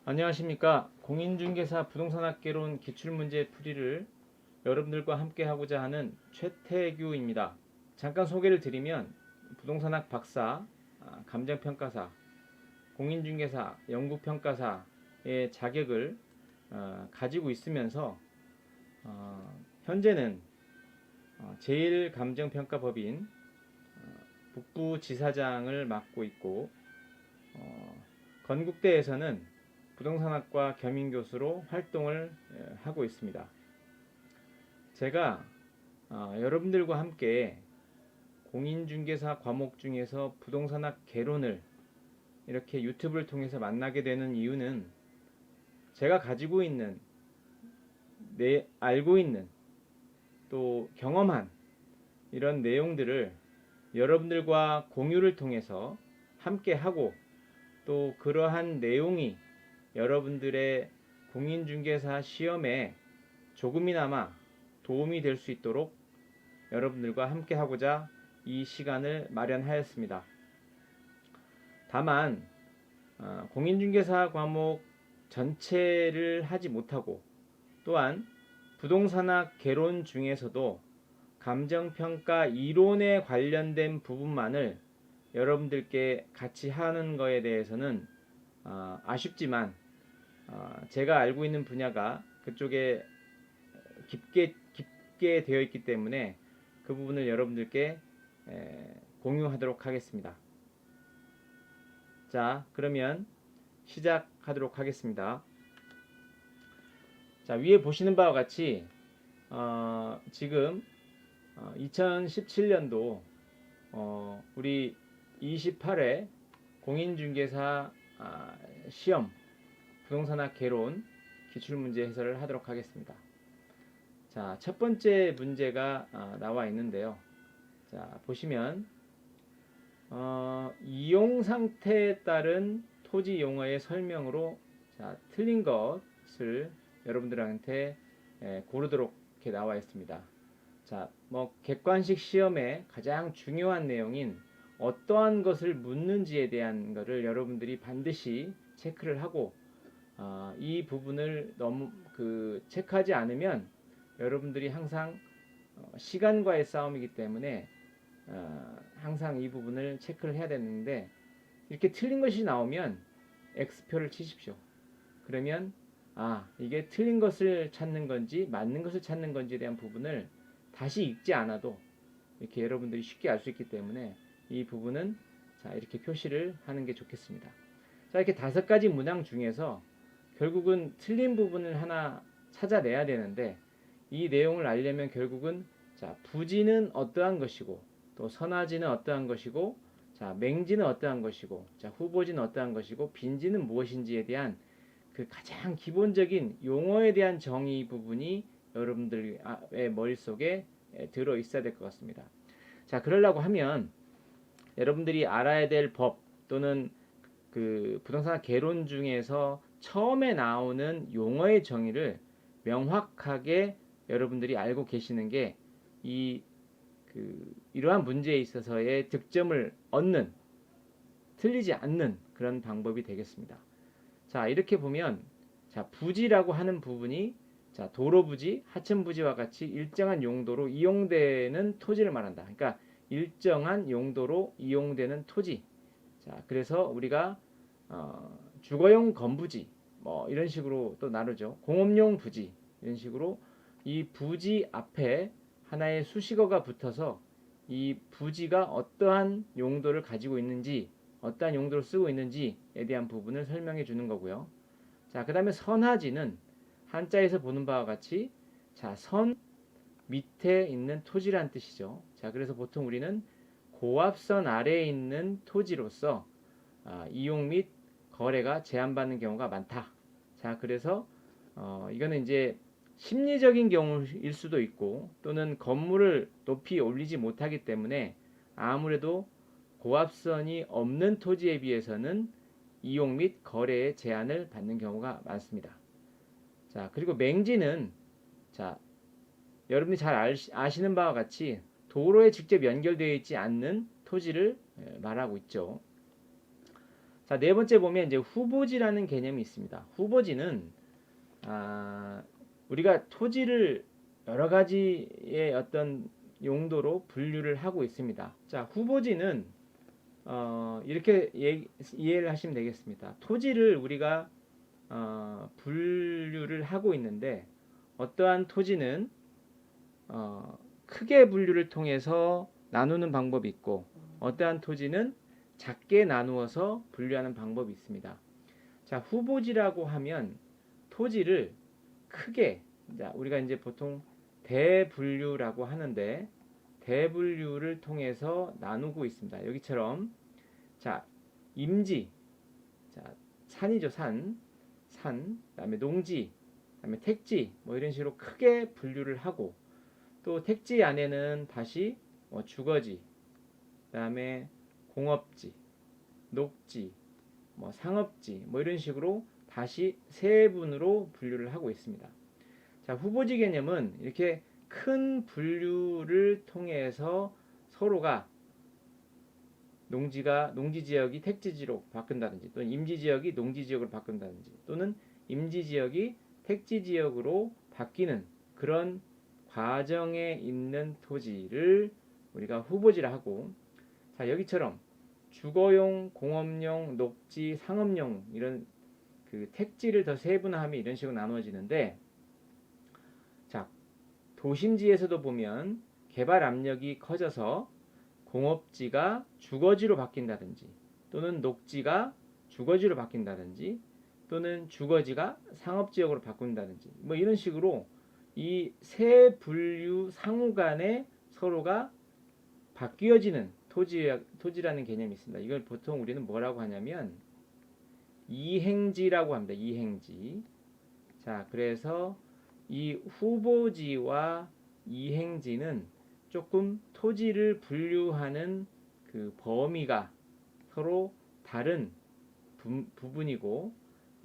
안녕하십니까. 공인중개사 부동산학개론 기출문제 풀이를 여러분들과 함께 하고자 하는 최태규입니다. 잠깐 소개를 드리면 부동산학 박사, 감정평가사, 공인중개사, 연구평가사의 자격을 가지고 있으면서 현재는 제1감정평가법인 북부지사장을 맡고 있고 건국대에서는 부동산학과 겸임교수로 활동을 하고 있습니다. 제가 여러분들과 함께 공인중개사 과목 중에서 부동산학 개론을 이렇게 유튜브를 통해서 만나게 되는 이유는 제가 가지고 있는, 알고 있는, 또 경험한 이런 내용들을 여러분들과 공유를 통해서 함께 하고, 또 그러한 내용이 여러분들의 공인중개사 시험에 조금이나마 도움이 될 수 있도록 여러분들과 함께 하고자 이 시간을 마련하였습니다. 다만 공인중개사 과목 전체를 하지 못하고, 또한 부동산학 개론 중에서도 감정평가 이론에 관련된 부분만을 여러분들께 같이 하는 거에 대해서는 아쉽지만 제가 알고 있는 분야가 그쪽에 깊게 되어 있기 때문에 그 부분을 여러분들께 공유하도록 하겠습니다. 자, 그러면 시작하도록 하겠습니다. 자, 위에 보시는 바와 같이 지금 2017년도 우리 28회 공인중개사 시험 부동산학 개론 기출문제 해설을 하도록 하겠습니다. 자, 첫 번째 문제가 나와 있는데요. 자, 보시면 이용 상태에 따른 토지 용어의 설명으로 틀린 것을 여러분들한테 고르도록 이렇게 나와 있습니다. 자, 객관식 시험에 가장 중요한 내용인 어떠한 것을 묻는지에 대한 것을 여러분들이 반드시 체크를 하고, 이 부분을 너무 체크하지 않으면 여러분들이 항상 시간과의 싸움이기 때문에 항상 이 부분을 체크를 해야 되는데, 이렇게 틀린 것이 나오면 X표를 치십시오. 그러면 이게 틀린 것을 찾는 건지 맞는 것을 찾는 건지에 대한 부분을 다시 읽지 않아도 이렇게 여러분들이 쉽게 알 수 있기 때문에 이 부분은 이렇게 표시를 하는 게 좋겠습니다. 자, 이렇게 5가지 문항 중에서 결국은 틀린 부분을 하나 찾아내야 되는데, 이 내용을 알려면 결국은 부지는 어떠한 것이고, 또 선화지는 어떠한 것이고, 맹지는 어떠한 것이고, 후보지는 어떠한 것이고, 빈지는 무엇인지에 대한 그 가장 기본적인 용어에 대한 정의 부분이 여러분들의 머릿속에 들어 있어야 될 것 같습니다. 자, 그러려고 하면 여러분들이 알아야 될 법 또는 그 부동산 개론 중에서 처음에 나오는 용어의 정의를 명확하게 여러분들이 알고 계시는 게 이러한 문제에 있어서의 득점을 얻는, 틀리지 않는 그런 방법이 되겠습니다. 자, 이렇게 보면 부지라고 하는 부분이 도로부지, 하천부지와 같이 일정한 용도로 이용되는 토지를 말한다. 그러니까 일정한 용도로 이용되는 토지. 자, 그래서 우리가 주거용 건부지 이런 식으로 또 나누죠. 공업용 부지 이런 식으로 이 부지 앞에 하나의 수식어가 붙어서 이 부지가 어떠한 용도를 가지고 있는지, 어떠한 용도를 쓰고 있는지에 대한 부분을 설명해 주는 거고요. 자, 그 다음에 선화지는 한자에서 보는 바와 같이 선 밑에 있는 토지란 뜻이죠. 자, 그래서 보통 우리는 고압선 아래에 있는 토지로서 이용 및 거래가 제한받는 경우가 많다. 자, 그래서 이거는 이제 심리적인 경우일 수도 있고, 또는 건물을 높이 올리지 못하기 때문에 아무래도 고압선이 없는 토지에 비해서는 이용 및 거래에 제한을 받는 경우가 많습니다. 자, 그리고 맹지는 여러분이 잘 아시는 바와 같이 도로에 직접 연결되어 있지 않는 토지를 말하고 있죠. 자, 네 번째 보면 이제 후보지라는 개념이 있습니다. 후보지는 우리가 토지를 여러 가지의 어떤 용도로 분류를 하고 있습니다. 자, 후보지는 이렇게 이해를 하시면 되겠습니다. 토지를 우리가 분류를 하고 있는데 어떠한 토지는 크게 분류를 통해서 나누는 방법이 있고 어떠한 토지는 작게 나누어서 분류하는 방법이 있습니다. 자, 후보지라고 하면 토지를 크게, 우리가 이제 보통 대분류라고 하는데 대분류를 통해서 나누고 있습니다. 여기처럼 자, 임지, 자, 산이죠, 산, 그다음에 농지, 그다음에 택지, 뭐 이런 식으로 크게 분류를 하고 또 택지 안에는 다시 주거지, 그다음에 공업지, 녹지, 뭐 상업지, 뭐 이런 식으로 다시 세분으로 분류를 하고 있습니다. 자, 후보지 개념은 이렇게 큰 분류를 통해서 서로가 농지 지역이 택지 지역으로 바꾼다든지 또는 임지 지역이 농지 지역으로 바꾼다든지 또는 임지 지역이 택지 지역으로 바뀌는 그런 과정에 있는 토지를 우리가 후보지라 하고, 자, 여기처럼 주거용, 공업용, 녹지, 상업용 이런 그 택지를 더 세분화하면 이런 식으로 나누어지는데, 자, 도심지에서도 보면 개발 압력이 커져서 공업지가 주거지로 바뀐다든지 또는 녹지가 주거지로 바뀐다든지 또는 주거지가 상업지역으로 바꾼다든지 뭐 이런 식으로 이 세 분류 상호 간에 서로가 바뀌어지는 토지라는 개념이 있습니다. 이걸 보통 우리는 뭐라고 하냐면 이행지라고 합니다. 이행지. 자, 그래서 이 후보지와 이행지는 조금 토지를 분류하는 그 범위가 서로 다른 부분이고,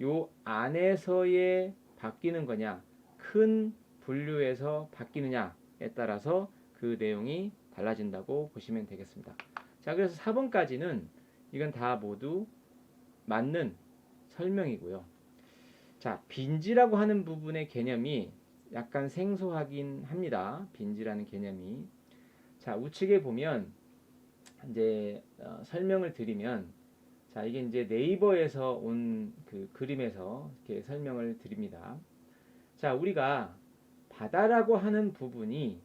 요 안에서의 바뀌는 거냐, 큰 분류에서 바뀌느냐에 따라서 그 내용이 달라진다고 보시면 되겠습니다. 자, 그래서 4번까지는 이건 다 모두 맞는 설명이고요. 자, 빈지라고 하는 부분의 개념이 약간 생소하긴 합니다. 빈지라는 개념이. 자, 우측에 보면 이제 설명을 드리면, 자, 이게 이제 네이버에서 온 그 그림에서 이렇게 설명을 드립니다. 자, 우리가 바다라고 하는 부분이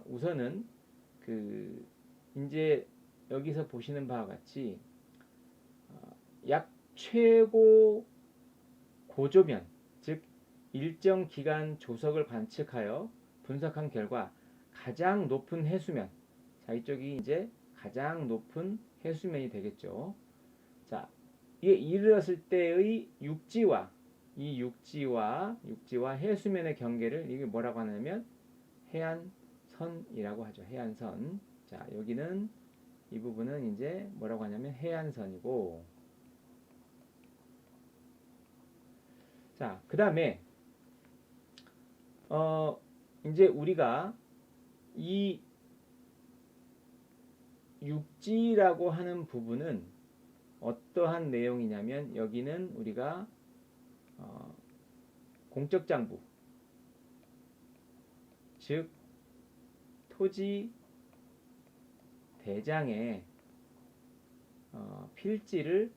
우선은 그 이제 여기서 보시는 바와 같이 약 최고 고조면, 즉 일정 기간 조석을 관측하여 분석한 결과 가장 높은 해수면, 자, 이쪽이 이제 가장 높은 해수면이 되겠죠. 자, 이게 이르렀을 때의 육지와 해수면의 경계를 이게 뭐라고 하냐면 해안선이라고 하죠. 해안선. 자, 여기는 이 부분은 이제 뭐라고 하냐면 해안선이고, 자, 그 다음에 이제 우리가 이 육지라고 하는 부분은 어떠한 내용이냐면, 여기는 우리가 공적 장부, 즉 토지 대장에 필지를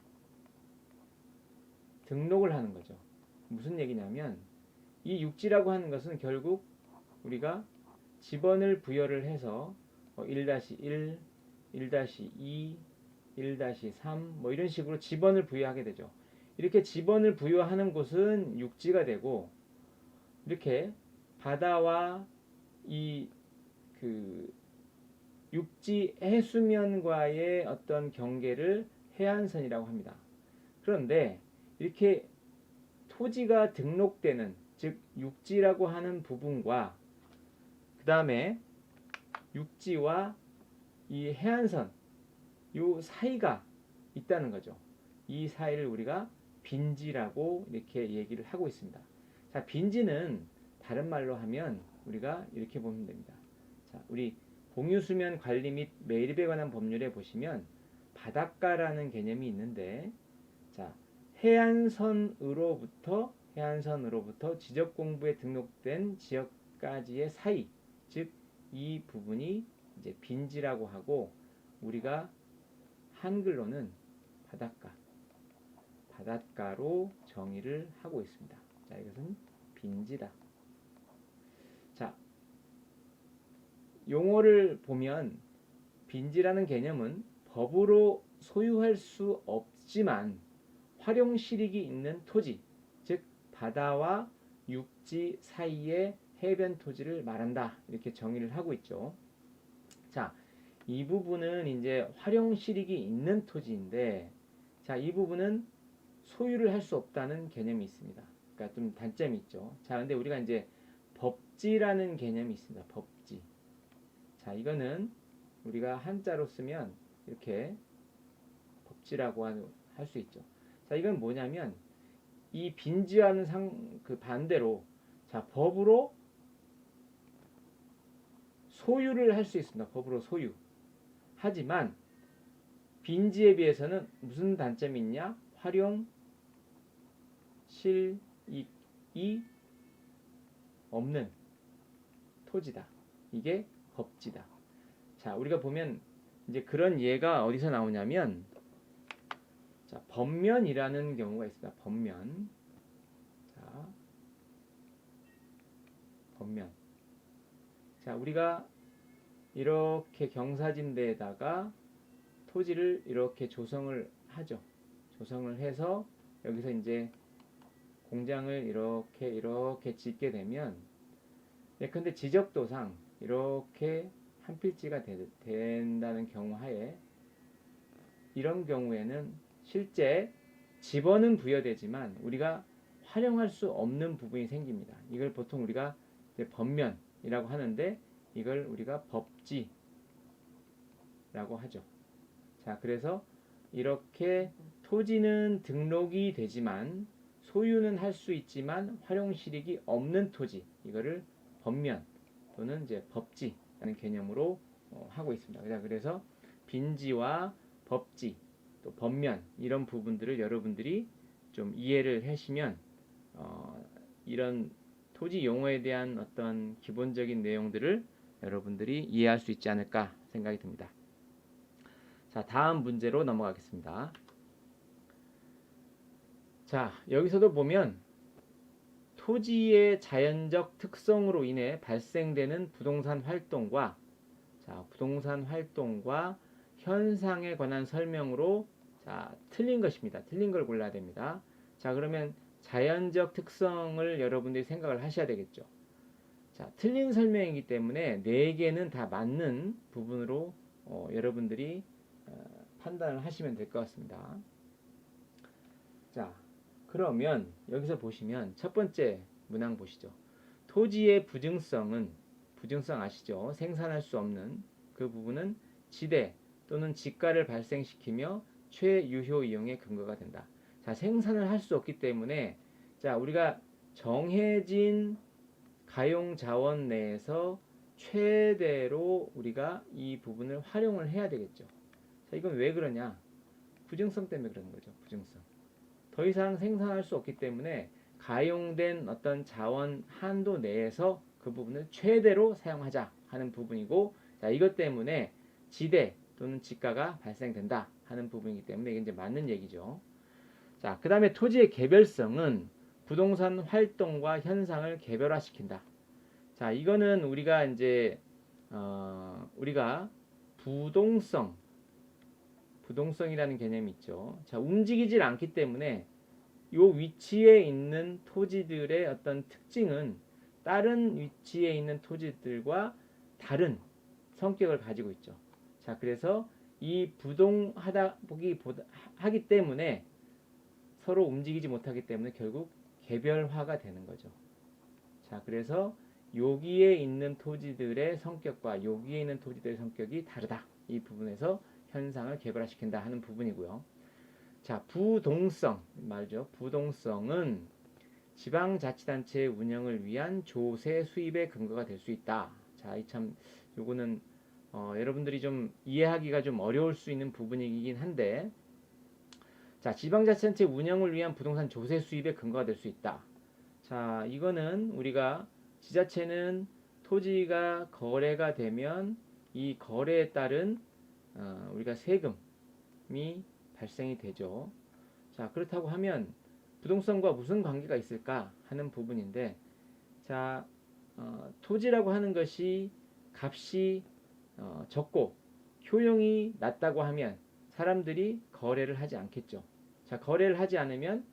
등록을 하는 거죠. 무슨 얘기냐면 이 육지라고 하는 것은 결국 우리가 지번을 부여를 해서 1-1, 1-2, 1-3 뭐 이런 식으로 지번을 부여하게 되죠. 이렇게 지번을 부여하는 곳은 육지가 되고, 이렇게 바다와 이 그 육지 해수면과의 어떤 경계를 해안선이라고 합니다. 그런데 이렇게 토지가 등록되는, 즉 육지라고 하는 부분과 그 다음에 육지와 이 해안선 요 사이가 있다는 거죠. 이 사이를 우리가 빈지라고 이렇게 얘기를 하고 있습니다. 자, 빈지는 다른 말로 하면 우리가 이렇게 보면 됩니다. 자, 우리 공유수면 관리 및 매립에 관한 법률에 보시면 바닷가라는 개념이 있는데, 자, 해안선으로부터 지적 공부에 등록된 지역까지의 사이, 즉 이 부분이 이제 빈지라고 하고, 우리가 한글로는 바닷가로 정의를 하고 있습니다. 자, 이것은 빈지다. 자, 용어를 보면 빈지라는 개념은 법으로 소유할 수 없지만 활용 실익이 있는 토지, 즉 바다와 육지 사이의 해변 토지를 말한다. 이렇게 정의를 하고 있죠. 자, 이 부분은 이제 활용 실익이 있는 토지인데, 자, 이 부분은 소유를 할 수 없다는 개념이 있습니다. 그러니까 좀 단점이 있죠. 자, 근데 우리가 이제 법지라는 개념이 있습니다. 법지. 자, 이거는 우리가 한자로 쓰면 이렇게 법지라고 할 수 있죠. 자, 이건 뭐냐면 이 빈지와는 그 반대로, 자, 법으로 소유를 할 수 있습니다. 법으로 소유. 하지만 빈지에 비해서는 무슨 단점이 있냐? 활용 실익이 없는 토지다. 이게 법지다. 자, 우리가 보면 이제 그런 예가 어디서 나오냐면, 자, 법면이라는 경우가 있습니다. 법면. 자, 법면. 자, 우리가 이렇게 경사진대에다가 토지를 이렇게 조성을 하죠. 조성을 해서 여기서 이제 공장을 이렇게 짓게 되면, 예컨대 지적도상 이렇게 한 필지가 된다는 경우 하에, 이런 경우에는 실제 집어는 부여되지만 우리가 활용할 수 없는 부분이 생깁니다. 이걸 보통 우리가 이제 법면이라고 하는데, 이걸 우리가 법지라고 하죠. 자, 그래서 이렇게 토지는 등록이 되지만 소유는 할 수 있지만 활용 실익이 없는 토지, 이거를 법면 또는 이제 법지라는 개념으로 하고 있습니다. 그래서 빈지와 법지, 또 법면, 이런 부분들을 여러분들이 좀 이해를 하시면 이런 토지 용어에 대한 어떤 기본적인 내용들을 여러분들이 이해할 수 있지 않을까 생각이 듭니다. 자, 다음 문제로 넘어가겠습니다. 자, 여기서도 보면 토지의 자연적 특성으로 인해 발생되는 부동산 활동과, 자, 부동산 활동과 현상에 관한 설명으로, 자, 틀린 것입니다. 틀린 걸 골라야 됩니다. 자, 그러면 자연적 특성을 여러분들이 생각을 하셔야 되겠죠. 자, 틀린 설명이기 때문에 4개는 다 맞는 부분으로 여러분들이 판단을 하시면 될 것 같습니다. 자, 그러면 여기서 보시면 첫 번째 문항 보시죠. 토지의 부증성 아시죠? 생산할 수 없는 그 부분은 지대 또는 지가를 발생시키며 최유효 이용의 근거가 된다. 자, 생산을 할 수 없기 때문에, 자, 우리가 정해진 가용 자원 내에서 최대로 우리가 이 부분을 활용을 해야 되겠죠. 자, 이건 왜 그러냐? 부증성 때문에 그러는 거죠. 부증성. 더 이상 생산할 수 없기 때문에 가용된 어떤 자원 한도 내에서 그 부분을 최대로 사용하자 하는 부분이고, 자, 이것 때문에 지대 또는 지가가 발생된다 하는 부분이기 때문에 이게 이제 맞는 얘기죠. 자, 그 다음에 토지의 개별성은 부동산 활동과 현상을 개별화시킨다. 자, 이거는 우리가 이제 우리가 부동성이라는 개념이 있죠. 자, 움직이질 않기 때문에 이 위치에 있는 토지들의 어떤 특징은 다른 위치에 있는 토지들과 다른 성격을 가지고 있죠. 자, 그래서 이 하기 때문에 서로 움직이지 못하기 때문에 결국 개별화가 되는 거죠. 자, 그래서 여기에 있는 토지들의 성격과 여기에 있는 토지들의 성격이 다르다. 이 부분에서 현상을 개별화시킨다 하는 부분이고요. 자, 부동성 말이죠. 부동성은 지방자치단체의 운영을 위한 조세 수입의 근거가 될 수 있다. 자, 요거는 여러분들이 좀 이해하기가 좀 어려울 수 있는 부분이긴 한데, 자, 지방자치단체 운영을 위한 부동산 조세 수입의 근거가 될 수 있다. 자, 이거는 우리가 지자체는 토지가 거래가 되면 이 거래에 따른 우리가 세금이 발생이 되죠. 자, 그렇다고 하면 부동산과 무슨 관계가 있을까 하는 부분인데, 자, 토지라고 하는 것이 값이 적고 효용이 낮다고 하면 사람들이 거래를 하지 않겠죠. 자, 거래를 하지 않으면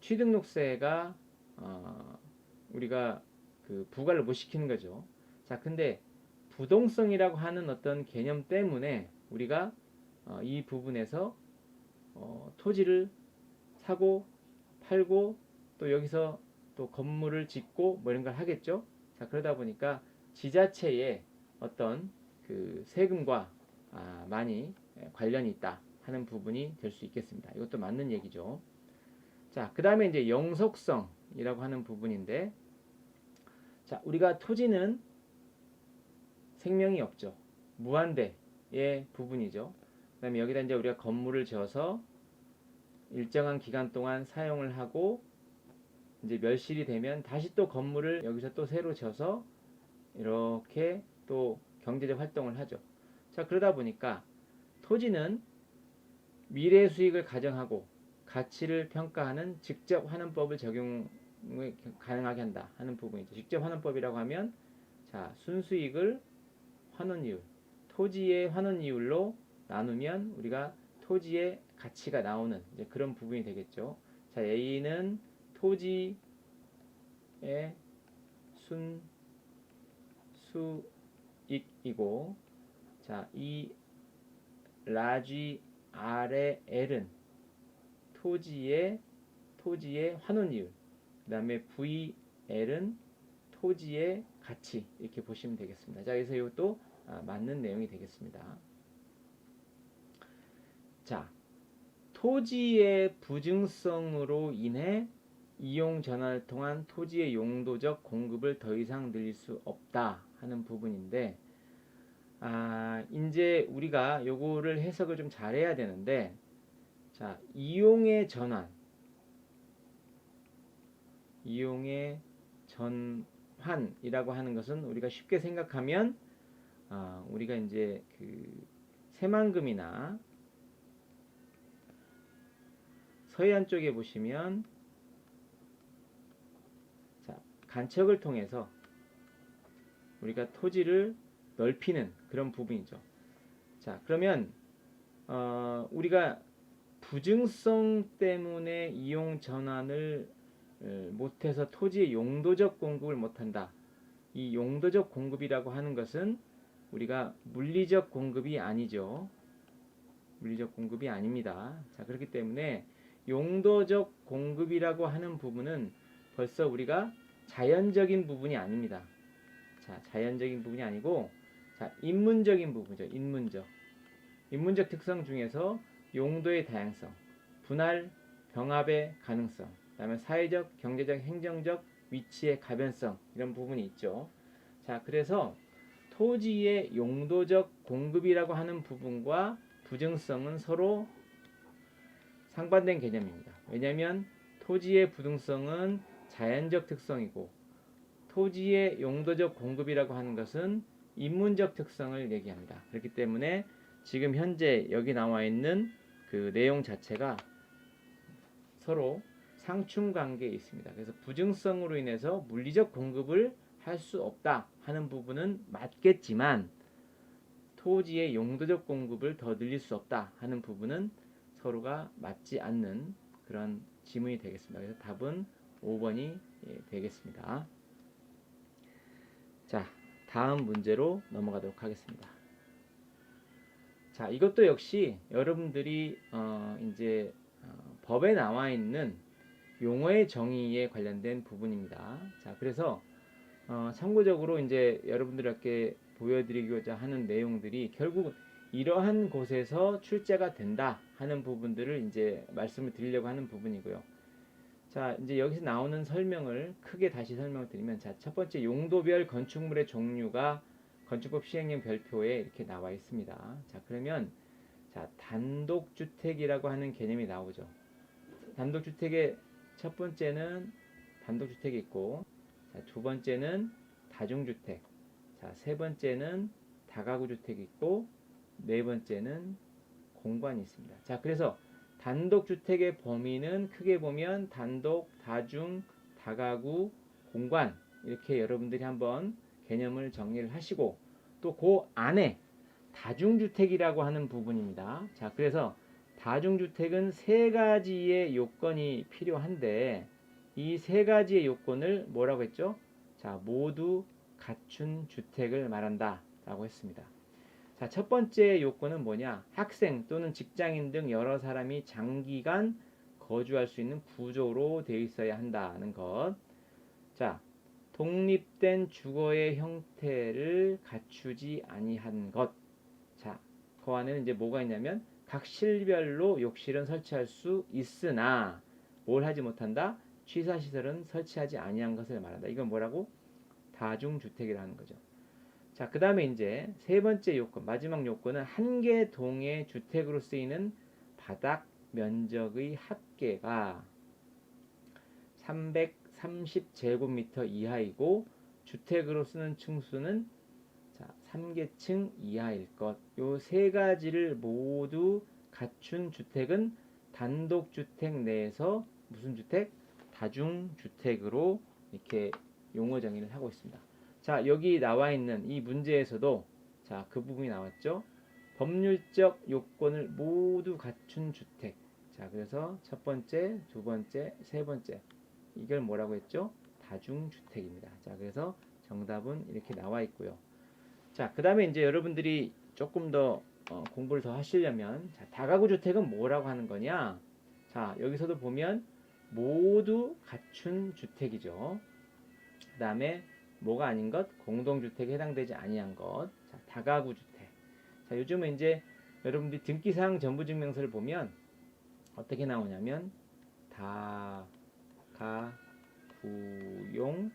취등록세가 우리가 그 부과를 못 시키는 거죠. 자, 근데 부동성이라고 하는 어떤 개념 때문에 우리가 이 부분에서 토지를 사고 팔고 또 여기서 또 건물을 짓고 뭐 이런 걸 하겠죠. 자, 그러다 보니까 지자체의 어떤 그 세금과 많이 관련이 있다 하는 부분이 될 수 있겠습니다. 이것도 맞는 얘기죠. 자, 그 다음에 이제 영속성이라고 하는 부분인데, 자, 우리가 토지는 생명이 없죠. 무한대의 부분이죠. 그 다음에 여기다 이제 우리가 건물을 지어서 일정한 기간 동안 사용을 하고 이제 멸실이 되면 다시 또 건물을 여기서 또 새로 지어서 이렇게 또 경제적 활동을 하죠. 자, 그러다 보니까 토지는 미래 수익을 가정하고 가치를 평가하는 직접 환원법을 적용을 가능하게 한다 하는 부분이죠. 직접 환원법이라고 하면 자, 순수익을 환원이율, 토지의 환원이율로 나누면 우리가 토지의 가치가 나오는 이제 그런 부분이 되겠죠. 자, A는 토지의 순수익이고, 자, 이 라지 R의 L은 토지의 환원이율, 그 다음에 VL은 토지의 가치, 이렇게 보시면 되겠습니다. 자, 그래서 이것도 맞는 내용이 되겠습니다. 자, 토지의 부증성으로 인해 이용 전환을 통한 토지의 용도적 공급을 더 이상 늘릴 수 없다 하는 부분인데, 이제 우리가 요거를 해석을 좀 잘해야 되는데, 자, 이용의 전환이라고 하는 것은 우리가 쉽게 생각하면 우리가 이제 그 새만금이나 서해안 쪽에 보시면 자, 간척을 통해서 우리가 토지를 넓히는 그런 부분이죠. 자, 그러면 우리가 부증성 때문에 이용 전환을 못해서 토지의 용도적 공급을 못한다. 이 용도적 공급이라고 하는 것은 우리가 물리적 공급이 아니죠. 물리적 공급이 아닙니다. 자, 그렇기 때문에 용도적 공급이라고 하는 부분은 벌써 우리가 자연적인 부분이 아닙니다. 자, 자연적인 부분이 아니고, 자, 인문적인 부분이죠. 인문적 특성 중에서 용도의 다양성, 분할, 병합의 가능성, 그 다음에 사회적, 경제적, 행정적 위치의 가변성, 이런 부분이 있죠. 자, 그래서 토지의 용도적 공급이라고 하는 부분과 부증성은 서로 상반된 개념입니다. 왜냐하면 토지의 부등성은 자연적 특성이고 토지의 용도적 공급이라고 하는 것은 인문적 특성을 얘기합니다. 그렇기 때문에 지금 현재 여기 나와 있는 그 내용 자체가 서로 상충 관계에 있습니다. 그래서 부증성으로 인해서 물리적 공급을 할 수 없다 하는 부분은 맞겠지만 토지의 용도적 공급을 더 늘릴 수 없다 하는 부분은 서로가 맞지 않는 그런 지문이 되겠습니다. 그래서 답은 5번이 되겠습니다. 자, 다음 문제로 넘어가도록 하겠습니다. 자, 이것도 역시 여러분들이 이제 법에 나와 있는 용어의 정의에 관련된 부분입니다. 자, 그래서 참고적으로 이제 여러분들께 보여드리고자 하는 내용들이 결국 이러한 곳에서 출제가 된다 하는 부분들을 이제 말씀을 드리려고 하는 부분이고요. 자, 이제 여기서 나오는 설명을 크게 다시 설명을 드리면, 자, 첫 번째 용도별 건축물의 종류가 건축법 시행령 별표에 이렇게 나와 있습니다. 자, 그러면 자, 단독주택이라고 하는 개념이 나오죠. 단독주택의 첫 번째는 단독주택이 있고, 자, 두 번째는 다중주택, 자, 세 번째는 다가구주택이 있고, 네 번째는 공관이 있습니다. 자, 그래서 단독주택의 범위는 크게 보면 단독, 다중, 다가구, 공관 이렇게 여러분들이 한번 개념을 정리를 하시고 또 그 안에 다중주택이라고 하는 부분입니다. 자, 그래서 다중주택은 세 가지의 요건이 필요한데 이 세 가지의 요건을 뭐라고 했죠? 자, 모두 갖춘 주택을 말한다 라고 했습니다. 자, 첫 번째 요건은 뭐냐? 학생 또는 직장인 등 여러 사람이 장기간 거주할 수 있는 구조로 되어 있어야 한다는 것. 자, 독립된 주거의 형태를 갖추지 아니한 것. 자, 그 안에는 이제 뭐가 있냐면 각 실별로 욕실은 설치할 수 있으나 뭘 하지 못한다? 취사시설은 설치하지 아니한 것을 말한다. 이건 뭐라고? 다중주택이라는 거죠. 자, 그 다음에 이제 세 번째 요건, 마지막 요건은 한 개 동의 주택으로 쓰이는 바닥 면적의 합계가 330제곱미터 이하이고 주택으로 쓰는 층수는 자, 3계층 이하일 것. 요 세 가지를 모두 갖춘 주택은 단독주택 내에서 무슨 주택? 다중주택으로 이렇게 용어 정의를 하고 있습니다. 자, 여기 나와 있는 이 문제에서도 자, 그 부분이 나왔죠. 법률적 요건을 모두 갖춘 주택. 자, 그래서 첫 번째, 두 번째, 세 번째. 이걸 뭐라고 했죠? 다중주택입니다. 자, 그래서 정답은 이렇게 나와 있고요. 자, 그 다음에 이제 여러분들이 조금 더 공부를 더 하시려면 자, 다가구 주택은 뭐라고 하는 거냐? 자, 여기서도 보면 모두 갖춘 주택이죠. 그 다음에 뭐가 아닌 것? 공동주택에 해당되지 아니한 것. 자, 다가구 주택. 자, 요즘은 이제 여러분들이 등기사항 전부증명서를 보면 어떻게 나오냐면 다가구용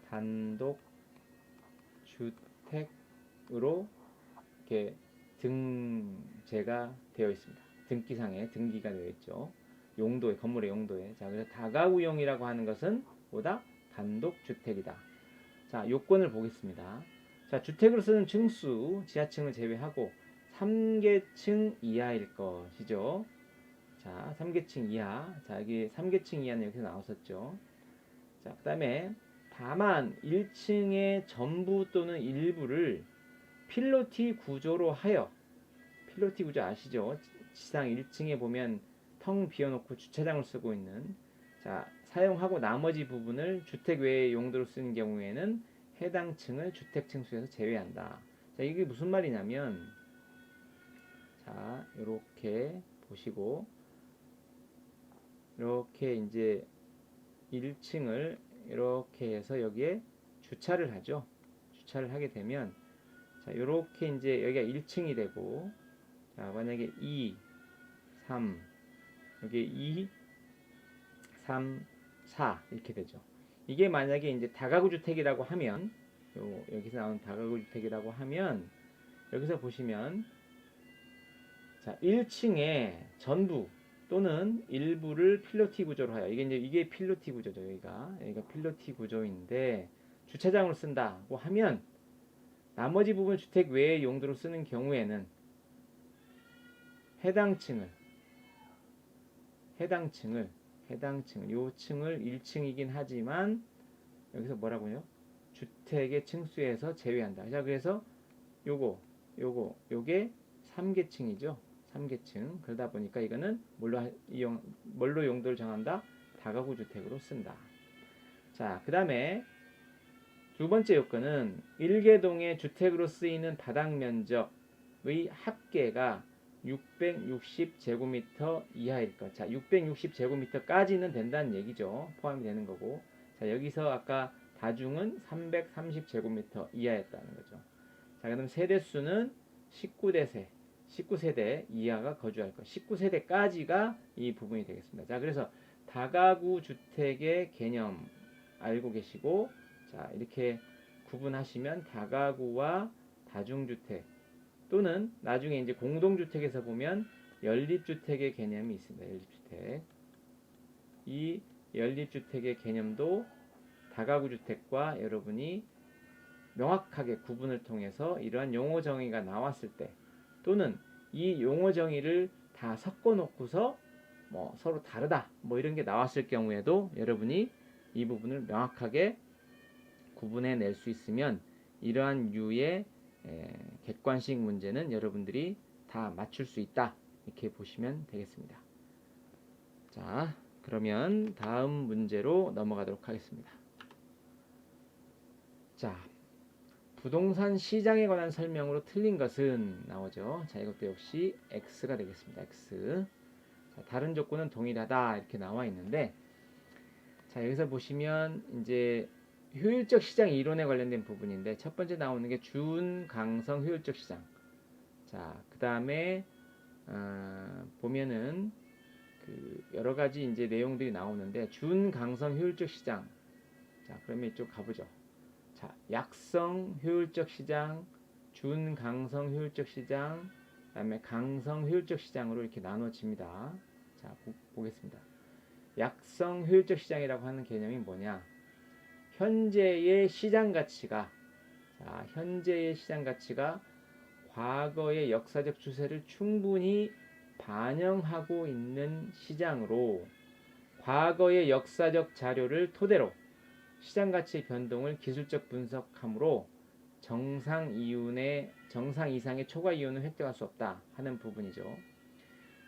단독주택으로 이렇게 등재가 되어 있습니다. 등기상에 등기가 되어 있죠. 용도에, 건물의 용도에. 자, 그래서 다가구용이라고 하는 것은 보다 단독주택이다. 자, 요건을 보겠습니다. 자, 주택으로 쓰는 층수, 지하층을 제외하고 3계층 이하일 것이죠. 자, 3계층 이하. 자, 여기 3계층 이하는 여기서 나왔었죠. 자, 그 다음에 다만 1층의 전부 또는 일부를 필로티 구조로 하여, 필로티 구조 아시죠? 지상 1층에 보면 텅 비워놓고 주차장을 쓰고 있는, 자, 사용하고 나머지 부분을 주택 외의 용도로 쓰는 경우에는 해당 층을 주택 층수에서 제외한다. 자, 이게 무슨 말이냐면, 자, 이렇게 보시고, 이렇게 이제 1층을 이렇게 해서 여기에 주차를 하죠. 주차를 하게 되면, 자, 이렇게 이제 여기가 1층이 되고, 자, 만약에 2, 3, 여기 2, 3, 4 이렇게 되죠. 이게 만약에 이제 다가구 주택이라고 하면, 여기서 나온 다가구 주택이라고 하면, 여기서 보시면, 자, 1층에 전부 또는 일부를 필로티 구조로 하여, 이게 필로티 구조죠. 여기가 필로티 구조인데 주차장으로 쓴다고 하면 나머지 부분 주택 외의 용도로 쓰는 경우에는 해당 층을 요 층을 1층이긴 하지만 여기서 뭐라고요? 주택의 층수에서 제외한다. 자, 그래서 요게 3계층이죠. 3계층. 그러다 보니까 이거는 뭘로 용도를 정한다? 다가구 주택으로 쓴다. 자, 그 다음에 두 번째 요건은 1개동의 주택으로 쓰이는 바닥 면적의 합계가 660제곱미터 이하일 것. 자, 660제곱미터까지는 된다는 얘기죠. 포함이 되는 거고. 자, 여기서 아까 다중은 330제곱미터 이하였다는 거죠. 자, 그럼 세대수는 19세대 이하가 거주할 것. 19세대까지가 이 부분이 되겠습니다. 자, 그래서 다가구 주택의 개념 알고 계시고, 자, 이렇게 구분하시면 다가구와 다중주택 또는 나중에 이제 공동주택에서 보면 연립주택의 개념이 있습니다. 연립주택. 이 연립주택의 개념도 다가구 주택과 여러분이 명확하게 구분을 통해서 이러한 용어 정의가 나왔을 때 또는 이 용어 정의를 다 섞어 놓고서 뭐 서로 다르다 뭐 이런 게 나왔을 경우에도 여러분이 이 부분을 명확하게 구분해 낼 수 있으면 이러한 유의 객관식 문제는 여러분들이 다 맞출 수 있다 이렇게 보시면 되겠습니다. 자, 그러면 다음 문제로 넘어가도록 하겠습니다. 자, 부동산 시장에 관한 설명으로 틀린 것은 나오죠. 자, 이것도 역시 X가 되겠습니다. X. 자, 다른 조건은 동일하다 이렇게 나와 있는데, 자, 여기서 보시면 이제 효율적 시장 이론에 관련된 부분인데 첫 번째 나오는 게 준강성 효율적 시장. 자, 그 다음에 보면은 그 여러 가지 이제 내용들이 나오는데 준강성 효율적 시장. 자, 그러면 이쪽 가보죠. 자, 약성 효율적 시장, 준강성 효율적 시장, 그다음에 강성 효율적 시장으로 이렇게 나눠집니다. 자, 보겠습니다. 약성 효율적 시장이라고 하는 개념이 뭐냐? 현재의 시장 가치가 과거의 역사적 추세를 충분히 반영하고 있는 시장으로 과거의 역사적 자료를 토대로 시장 가치의 변동을 기술적 분석함으로 정상 이상의 초과 이윤을 획득할 수 없다 하는 부분이죠.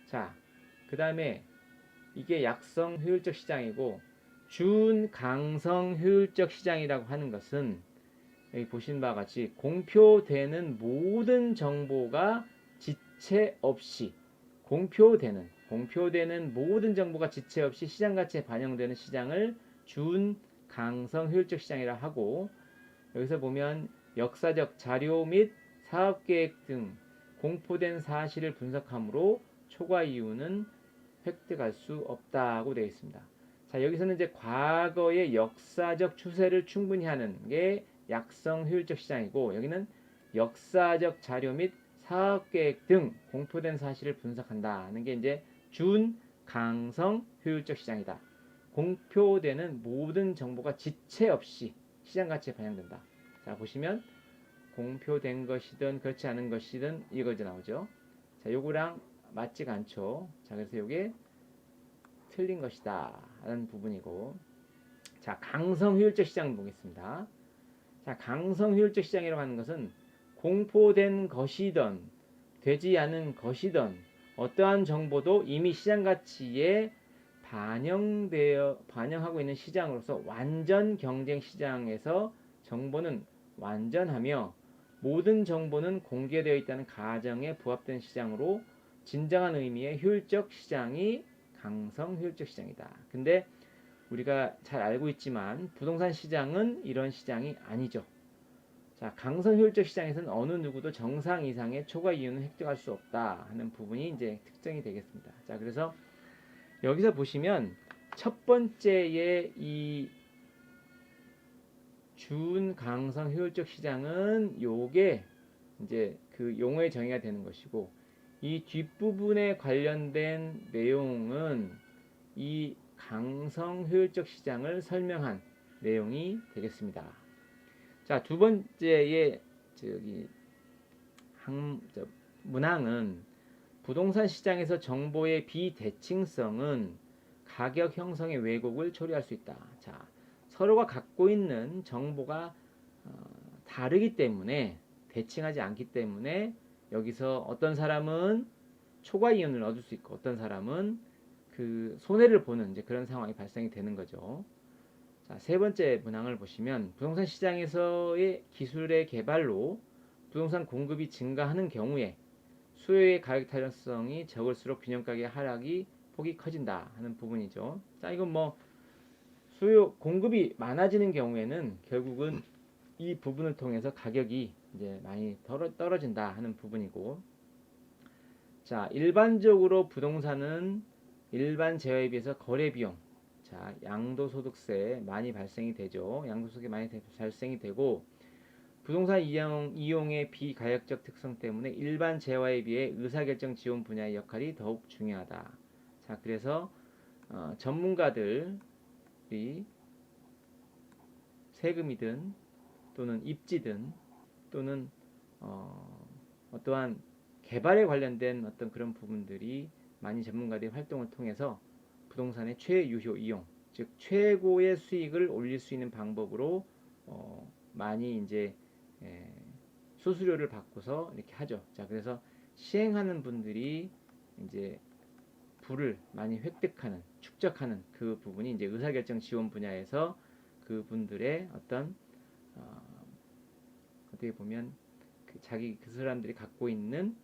자, 그 다음에 이게 약성 효율적 시장이고 준강성 효율적 시장이라고 하는 것은 여기 보신 바와 같이 공표되는 모든 정보가 지체 없이 공표되는 모든 정보가 지체 없이 시장 가치에 반영되는 시장을 준강성 효율적 시장이라 하고, 여기서 보면 역사적 자료 및 사업계획 등 공포된 사실을 분석함으로 초과 이윤은 획득할 수 없다고 되어 있습니다. 자, 여기서는 이제 과거의 역사적 추세를 충분히 하는 게 약성 효율적 시장이고, 여기는 역사적 자료 및 사업계획 등 공표된 사실을 분석한다는 게 이제 준강성 효율적 시장이다. 공표되는 모든 정보가 지체 없이 시장 가치에 반영된다. 자, 보시면 공표된 것이든 그렇지 않은 것이든 이거 이제 나오죠. 자, 요거랑 맞지가 않죠. 자, 그래서 요게 틀린 것이다 하는 부분이고, 자, 강성 효율적 시장 보겠습니다. 자, 강성 효율적 시장이라고 하는 것은 공포된 것이든 되지 않은 것이든 어떠한 정보도 이미 시장 가치에 반영하고 있는 시장으로서 완전 경쟁 시장에서 정보는 완전하며 모든 정보는 공개되어 있다는 가정에 부합된 시장으로 진정한 의미의 효율적 시장이 강성 효율적 시장이다. 근데 우리가 잘 알고 있지만 부동산 시장은 이런 시장이 아니죠. 자, 강성 효율적 시장에서는 어느 누구도 정상 이상의 초과 이윤을 획득할 수 없다 하는 부분이 이제 특징이 되겠습니다. 자, 그래서 여기서 보시면 첫 번째의 이 준강성 효율적 시장은 요게 이제 그 용어의 정의가 되는 것이고, 이 뒷부분에 관련된 내용은 이 강성 효율적 시장을 설명한 내용이 되겠습니다. 자, 두 번째의 문항은 부동산 시장에서 정보의 비대칭성은 가격 형성의 왜곡을 초래할 수 있다. 자, 서로가 갖고 있는 정보가 다르기 때문에 대칭하지 않기 때문에 여기서 어떤 사람은 초과 이윤을 얻을 수 있고 어떤 사람은 그 손해를 보는 이제 그런 상황이 발생이 되는 거죠. 자, 세 번째 문항을 보시면 부동산 시장에서의 기술의 개발로 부동산 공급이 증가하는 경우에 수요의 가격 탄력성이 적을수록 균형가격의 하락이 폭이 커진다 하는 부분이죠. 자, 이건 뭐 공급이 많아지는 경우에는 결국은 이 부분을 통해서 가격이 이제 많이 떨어진다 하는 부분이고, 자, 일반적으로 부동산은 일반 재화에 비해서 거래 비용, 자, 양도소득세 많이 발생이 되죠. 양도소득이 많이 발생이 되고, 부동산 이용의 비가역적 특성 때문에 일반 재화에 비해 의사결정 지원 분야의 역할이 더욱 중요하다. 자, 그래서 전문가들이 세금이든 또는 입지든 또는 어떠한 개발에 관련된 어떤 그런 부분들이 많이 전문가들의 활동을 통해서 부동산의 최유효 이용, 즉 최고의 수익을 올릴 수 있는 방법으로 많이 이제 수수료를 받고서 이렇게 하죠. 자, 그래서 시행하는 분들이 이제 부를 많이 획득하는, 축적하는 그 부분이 이제 의사결정 지원 분야에서 그 분들의 어떤 어떻게 보면 그 사람들이 갖고 있는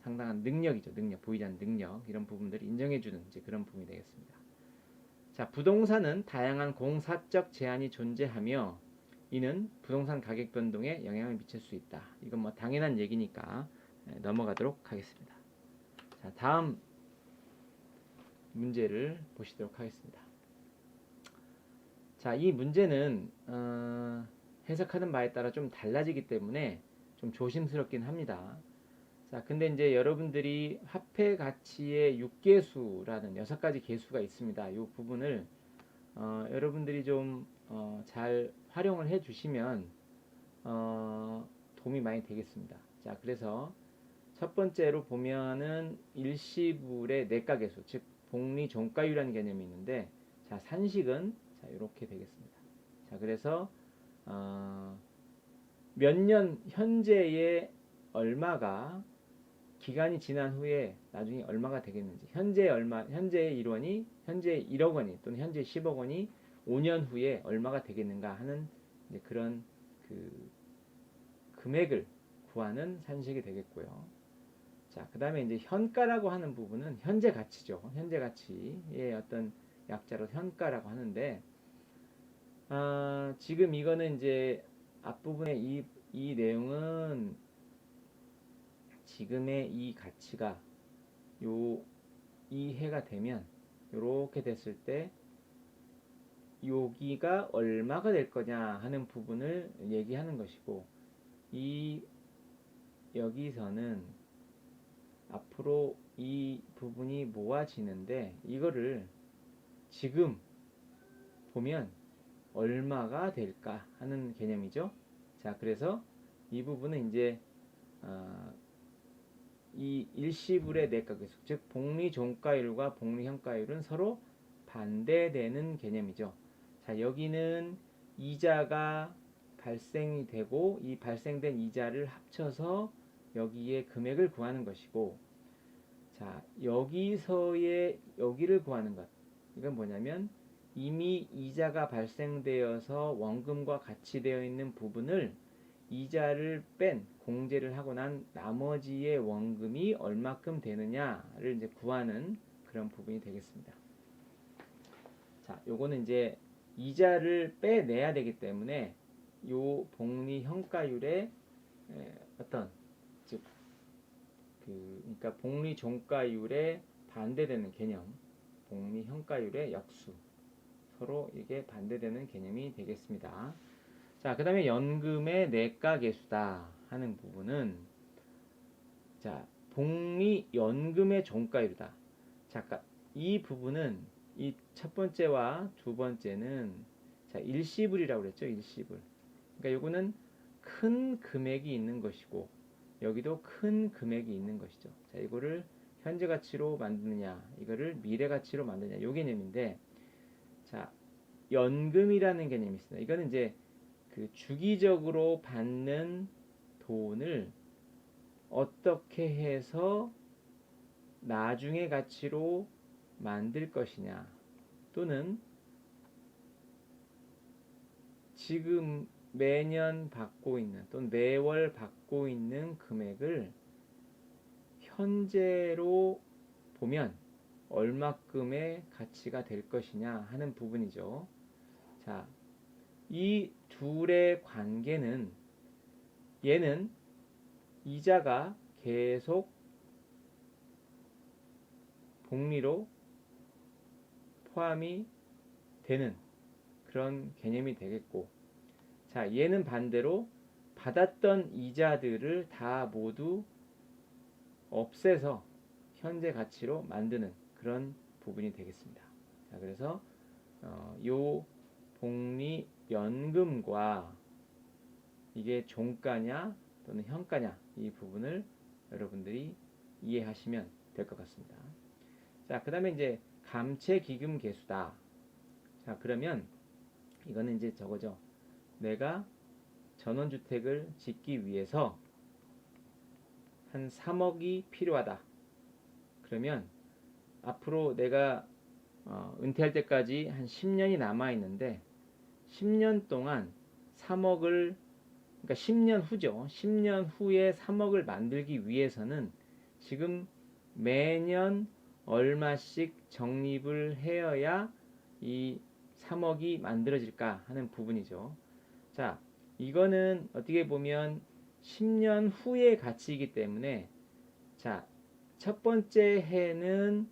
상당한 능력이죠. 능력, 보이지 않는 능력, 이런 부분들을 인정해주는 이제 그런 부분이 되겠습니다. 자, 부동산은 다양한 공사적 제한이 존재하며 이는 부동산 가격 변동에 영향을 미칠 수 있다. 이건 뭐 당연한 얘기니까 넘어가도록 하겠습니다. 자, 다음 문제를 보시도록 하겠습니다. 자, 이 문제는 해석하는 바에 따라 좀 달라지기 때문에 좀 조심스럽긴 합니다. 자, 근데 이제 여러분들이 화폐 가치의 6계수라는 6가지 계수가 있습니다. 이 부분을 여러분들이 좀 잘 활용을 해 주시면 도움이 많이 되겠습니다. 자, 그래서 첫 번째로 보면은 일시불의 내가계수, 즉 복리 종가율이라는 개념이 있는데, 자, 산식은 자, 이렇게 되겠습니다. 자, 그래서 몇 년 현재의 얼마가 기간이 지난 후에 나중에 얼마가 되겠는지, 현재 얼마, 현재의 1원이 현재 1억 원이 또는 현재 10억 원이 5년 후에 얼마가 되겠는가 하는 이제 그런 그 금액을 구하는 산식이 되겠고요. 자, 그 다음에 이제 현가라고 하는 부분은 현재 가치죠. 현재 가치의 어떤 약자로 현가라고 하는데, 지금 이거는 이제 앞부분에 이 내용은 지금의 이 가치가 이 해가 되면 이렇게 됐을 때 여기가 얼마가 될 거냐 하는 부분을 얘기하는 것이고, 여기서는 앞으로 이 부분이 모아지는데 이거를 지금 보면 얼마가 될까 하는 개념이죠. 자, 그래서 이 부분은 이제 이 일시불의 내가계수, 즉 복리 종가율과 복리 현가율은 서로 반대되는 개념이죠. 자, 여기는 이자가 발생이 되고 이 발생된 이자를 합쳐서 여기에 금액을 구하는 것이고, 자, 여기를 구하는 것, 이건 뭐냐면 이미 이자가 발생되어서 원금과 같이 되어 있는 부분을 이자를 뺀 공제를 하고 난 나머지의 원금이 얼마큼 되느냐를 이제 구하는 그런 부분이 되겠습니다. 자, 요거는 이제 이자를 빼내야 되기 때문에 요 복리 현가율의 어떤 즉 그러니까 복리 종가율에 반대되는 개념, 복리 현가율의 역수, 서로 이게 반대되는 개념이 되겠습니다. 자, 그 다음에 연금의 내가계수다 하는 부분은, 자, 복리 연금의 종가율이다. 잠깐, 이 부분은 이 첫 번째와 두 번째는 자, 일시불이라고 그랬죠. 일시불. 그러니까 요거는 큰 금액이 있는 것이고 여기도 큰 금액이 있는 것이죠. 자, 이거를 현재 가치로 만드느냐, 이거를 미래 가치로 만드느냐, 요 개념인데, 자, 연금이라는 개념이 있습니다. 이거는 이제 그 주기적으로 받는 돈을 어떻게 해서 나중의 가치로 만들 것이냐, 또는 지금 매년 받고 있는 또는 매월 받고 있는 금액을 현재로 보면 얼마큼의 가치가 될 것이냐 하는 부분이죠. 자, 이 둘의 관계는, 얘는 이자가 계속 복리로 포함이 되는 그런 개념이 되겠고, 자, 얘는 반대로 받았던 이자들을 다 모두 없애서 현재 가치로 만드는 그런 부분이 되겠습니다. 자, 그래서 요 복리연금과 이게 종가냐 또는 현가냐 이 부분을 여러분들이 이해하시면 될 것 같습니다. 자, 그 다음에 이제 감채기금 계수다. 자, 그러면 이거는 이제 저거죠. 내가 전원주택을 짓기 위해서 한 3억이 필요하다. 그러면 앞으로 내가 은퇴할 때까지 한 10년이 남아 있는데 10년 동안 3억을, 그러니까 10년 후죠. 10년 후에 3억을 만들기 위해서는 지금 매년 얼마씩 적립을 해야 이 3억이 만들어질까 하는 부분이죠. 자, 이거는 어떻게 보면 10년 후의 가치이기 때문에, 자, 첫 번째 해는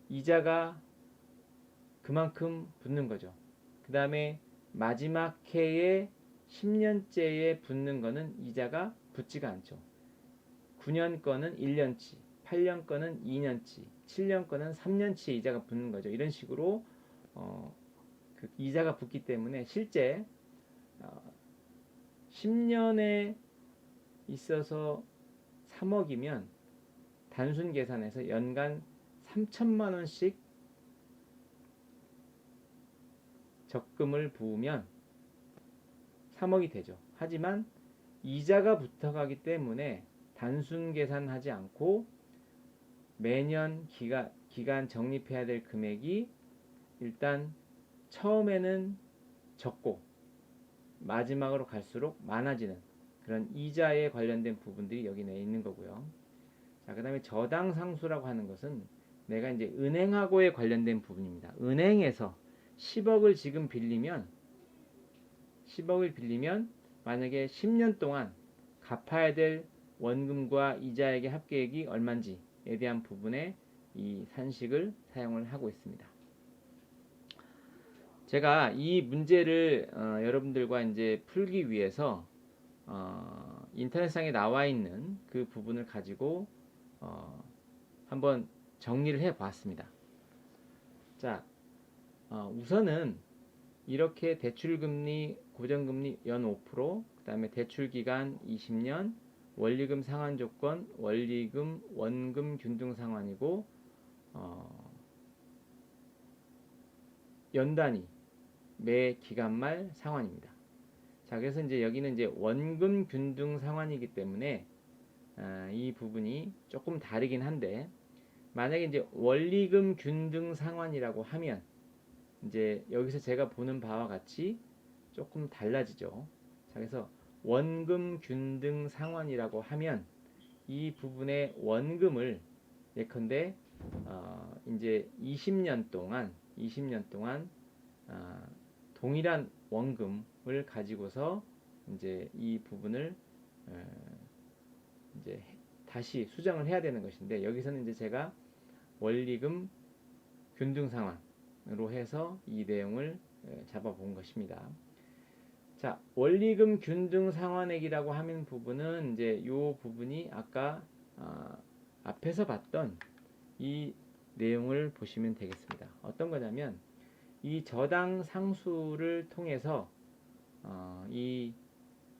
이자가 그만큼 붙는 거죠. 그 다음에 마지막 해에 10년째에 붙는 거는 이자가 붙지가 않죠. 9년 거는 1년치, 8년 거는 2년치, 7년 거는 3년치 이자가 붙는 거죠. 이런 식으로 그 이자가 붙기 때문에 실제 10년에 있어서 3억이면 단순 계산해서 연간 3천만 원씩 적금을 부으면 3억이 되죠. 하지만 이자가 붙어가기 때문에 단순 계산하지 않고 매년 기간 적립해야 될 금액이 일단 처음에는 적고 마지막으로 갈수록 많아지는 그런 이자에 관련된 부분들이 여기 내 있는 거고요. 자, 그 다음에 저당 상수라고 하는 것은 내가 이제 은행하고에 관련된 부분입니다. 은행에서 10억을 지금 빌리면 만약에 10년 동안 갚아야 될 원금과 이자액의 합계액이 얼마인지에 대한 부분에 이 산식을 사용을 하고 있습니다. 제가 이 문제를 여러분들과 이제 풀기 위해서 인터넷상에 나와 있는 그 부분을 가지고 한번 정리를 해 봤습니다. 자, 우선은 이렇게 대출금리, 고정금리 연 5%, 그 다음에 대출기간 20년, 원리금 상환 조건, 원리금, 원금 균등 상환이고 연단위, 매 기간 말 상환입니다. 자, 그래서 이제 여기는 이제 원금 균등 상환이기 때문에 이 부분이 조금 다르긴 한데, 만약에 이제 원리금 균등 상환이라고 하면 이제 여기서 제가 보는 바와 같이 조금 달라지죠. 자, 그래서 원금 균등 상환이라고 하면 이 부분의 원금을 예컨대 이제 20년 동안 동일한 원금을 가지고서 이제 이 부분을 이제 다시 수정을 해야 되는 것인데, 여기서는 이제 제가 원리금 균등 상환으로 해서 이 내용을 잡아본 것입니다. 자, 원리금 균등 상환액이라고 하는 부분은 이제 이 부분이 아까 앞에서 봤던 이 내용을 보시면 되겠습니다. 어떤 거냐면 이 저당 상수를 통해서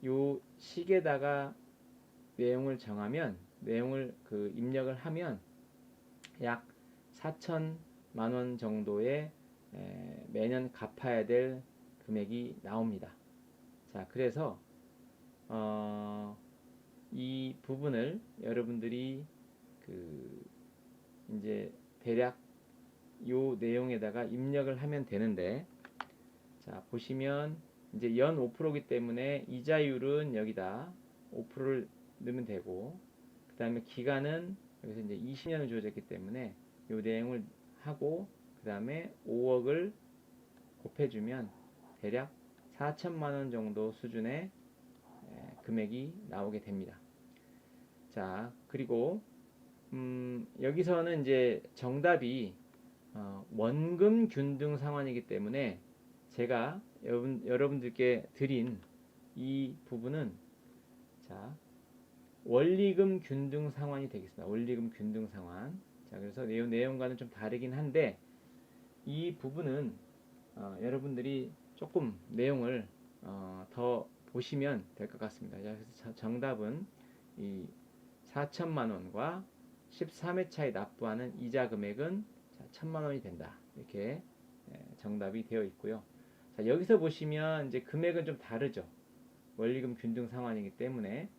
요 식에다가 내용을 정하면, 내용을 입력을 하면 약 4천만 원 정도의 매년 갚아야 될 금액이 나옵니다. 자, 그래서 이 부분을 여러분들이 이제 대략 요 내용에다가 입력을 하면 되는데, 자, 보시면 이제 연 5%이기 때문에 이자율은 여기다 5%를 넣으면 되고, 그 다음에 기간은 여기서 이제 20년을 주어졌기 때문에 요 내용을 하고, 그 다음에 5억을 곱해주면 대략 4천만 원 정도 수준의 금액이 나오게 됩니다. 자, 그리고 여기서는 이제 정답이 원금 균등 상환이기 때문에 제가 여러분들께 드린 이 부분은 자, 원리금 균등 상환이 되겠습니다. 원리금 균등 상환. 자, 그래서 내용과는 좀 다르긴 한데 이 부분은 여러분들이 조금 내용을 더 보시면 될 것 같습니다. 자, 그래서 정답은 이 4천만 원과 13회차에 납부하는 이자 금액은 1,000만 원이 된다. 이렇게 정답이 되어 있고요. 자, 여기서 보시면 이제 금액은 좀 다르죠. 원리금 균등 상환이기 때문에